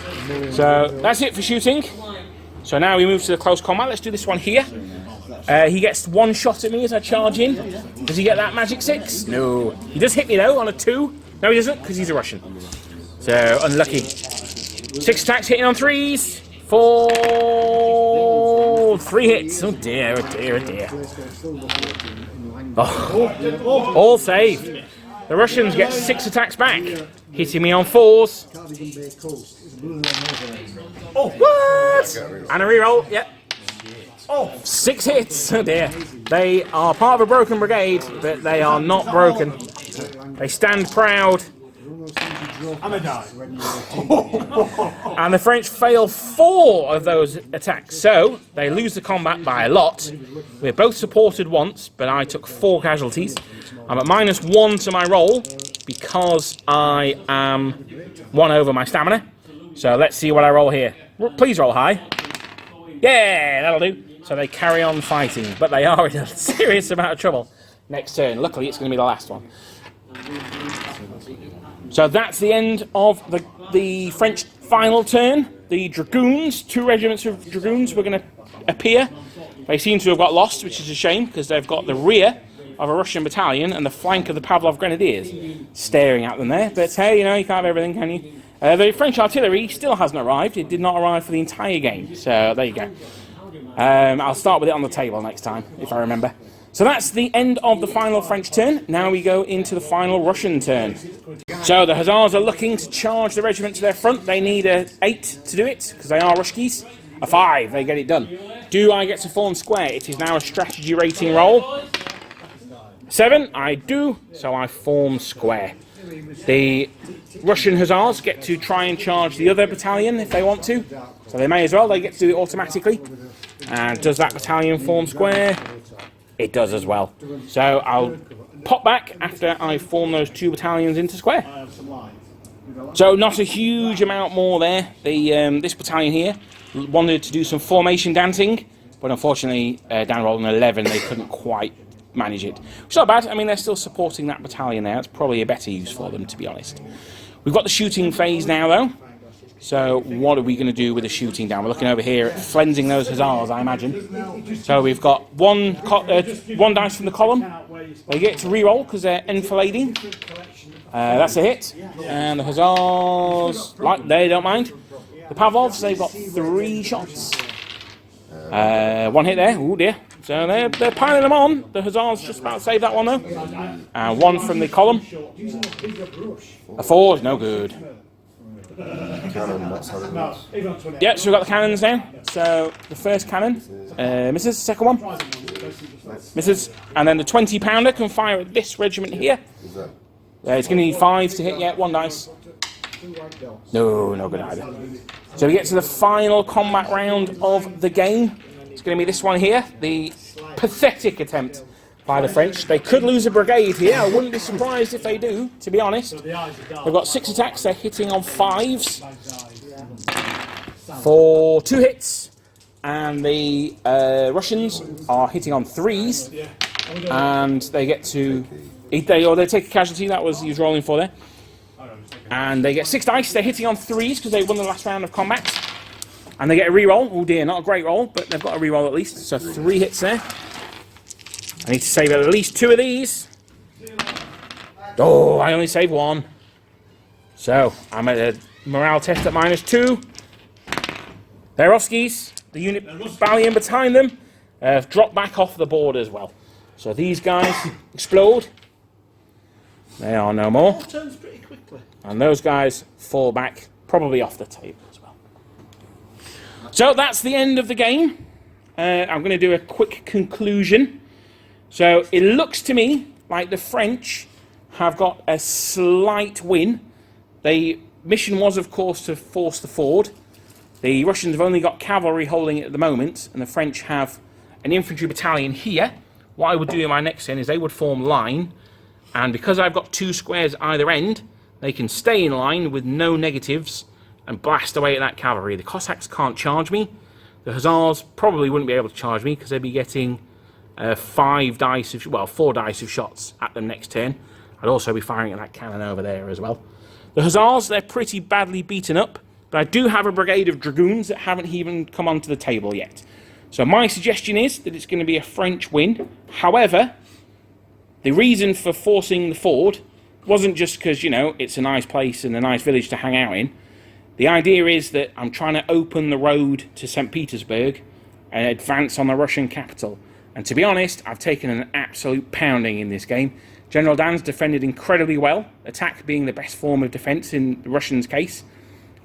A: So that's it for shooting. So now we move to the close combat. Let's do this one here. He gets 1 shot at me as I charge in. Does he get that magic 6? No. He does hit me, though, on a 2. No, he doesn't, because he's a Russian. So, unlucky. 6 attacks hitting on 3s. 4... 3 hits. Oh, dear, oh, dear, oh, dear. Oh. All saved. The Russians get 6 attacks back, hitting me on 4s. Oh, what? And a reroll, yep. Oh, 6 hits. Oh dear. They are part of a broken brigade, but they are not broken. They stand proud. And the French fail 4 of those attacks, so they lose the combat by a lot. We're both supported once, but I took 4 casualties. I'm at -1 to my roll because I am 1 over my stamina. So let's see what I roll here. Please roll high. Yeah, that'll do. So they carry on fighting, but they are in a serious amount of trouble. Next turn. Luckily, it's going to be the last one. So that's the end of the French final turn. The Dragoons, 2 regiments of Dragoons were going to appear. They seem to have got lost, which is a shame, because they've got the rear of a Russian battalion and the flank of the Pavlov Grenadiers staring at them there. But hey, you know, you can't have everything, can you? The French artillery still hasn't arrived. It did not arrive for the entire game. So there you go. I'll start with it on the table next time, if I remember. So that's the end of the final French turn. Now we go into the final Russian turn. So the Hussars are looking to charge the regiment to their front. They need a 8 to do it, because they are Rushkis. A 5, they get it done. Do I get to form square? It is now a strategy rating roll. 7, I do, so I form square. The Russian Hussars get to try and charge the other battalion if they want to. So they may as well, they get to do it automatically. And does that battalion form square? It does as well. So I'll pop back after I form those 2 battalions into square. So not a huge amount more there. This battalion here wanted to do some formation dancing, but unfortunately down rolled an 11, they couldn't quite manage it. Which is not bad. I mean, they're still supporting that battalion there. It's probably a better use for them, to be honest. We've got the shooting phase now, though. So what are we going to do with the shooting down? We're looking over here at flensing those Hussars, I imagine. So we've got one dice from the column. They get to re-roll because they're enfilading. That's a hit. And the Hussars, they don't mind. The Pavlovs, they've got 3 shots. 1 hit there. Oh dear. So they're piling them on. The Hussars just about saved that one though. And 1 from the column. A 4 is no good.
E: Cannon, that's how it looks.
A: Yeah, so we've got the cannons now. So the first cannon misses, second one misses, and then the 20-pounder can fire at this regiment here. It's going to need 5 to hit, 1 dice. No, no good either. So we get to the final combat round of the game. It's going to be this one here, the pathetic attempt by the French. They could lose a brigade here. I wouldn't be surprised if they do, to be honest. They've got 6 attacks. They're hitting on 5s for 2 hits. And the Russians are hitting on 3s. And they get to... They take a casualty. That was he was rolling for there. And they get 6 dice. They're hitting on 3s because they won the last round of combat. And they get a reroll. Oh dear, not a great roll, but they've got a reroll at least. So 3 hits there. I need to save at least 2 of these. Oh, I only saved 1. So I'm at a morale test at -2. They're Oskies. The unit battalion behind them have dropped back off the board as well. So these guys explode. They are no more.
B: Turns pretty quickly.
A: And those guys fall back, probably off the table as well. So that's the end of the game. I'm going to do a quick conclusion. So it looks to me like the French have got a slight win. The mission was, of course, to force the ford. The Russians have only got cavalry holding it at the moment, and the French have an infantry battalion here. What I would do in my next turn is they would form line, and because I've got 2 squares either end, they can stay in line with no negatives and blast away at that cavalry. The Cossacks can't charge me. The Hussars probably wouldn't be able to charge me because they'd be getting 4 dice of shots at them next turn. I'd also be firing at that cannon over there as well. The Hussars, they're pretty badly beaten up, but I do have a brigade of dragoons that haven't even come onto the table yet. So my suggestion is that it's going to be a French win. However, the reason for forcing the ford wasn't just because, you know, it's a nice place and a nice village to hang out in. The idea is that I'm trying to open the road to St. Petersburg and advance on the Russian capital. And to be honest, I've taken an absolute pounding in this game. General Dan's defended incredibly well, attack being the best form of defence in the Russians' case.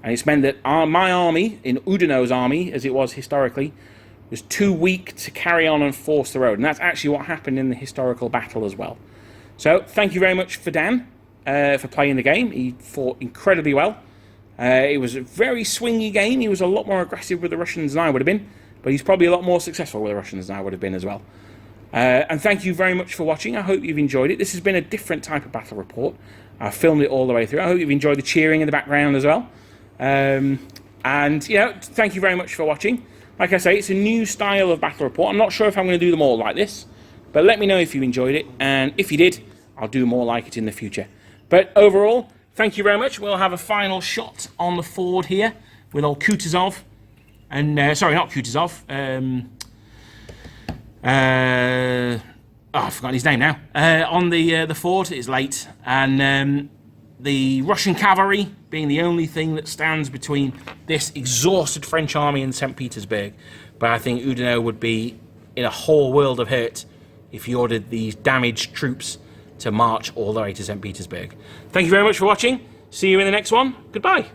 A: And it's meant that my army, in Oudinot's army, as it was historically, was too weak to carry on and force the road. And that's actually what happened in the historical battle as well. So, thank you very much for Dan for playing the game. He fought incredibly well. It was a very swingy game. He was a lot more aggressive with the Russians than I would have been. But he's probably a lot more successful with the Russians than I would have been as well. And thank you very much for watching. I hope you've enjoyed it. This has been a different type of battle report. I filmed it all the way through. I hope you've enjoyed the cheering in the background as well. And, you know, thank you very much for watching. Like I say, it's a new style of battle report. I'm not sure if I'm going to do them all like this. But let me know if you enjoyed it. And if you did, I'll do more like it in the future. But overall, thank you very much. We'll have a final shot on the ford here with old Kutuzov. And, sorry, not Kutuzov. I've forgotten his name now. On the fort, it's late. And the Russian cavalry being the only thing that stands between this exhausted French army and St. Petersburg. But I think Oudinot would be in a whole world of hurt if he ordered these damaged troops to march all the way to St. Petersburg. Thank you very much for watching. See you in the next one. Goodbye.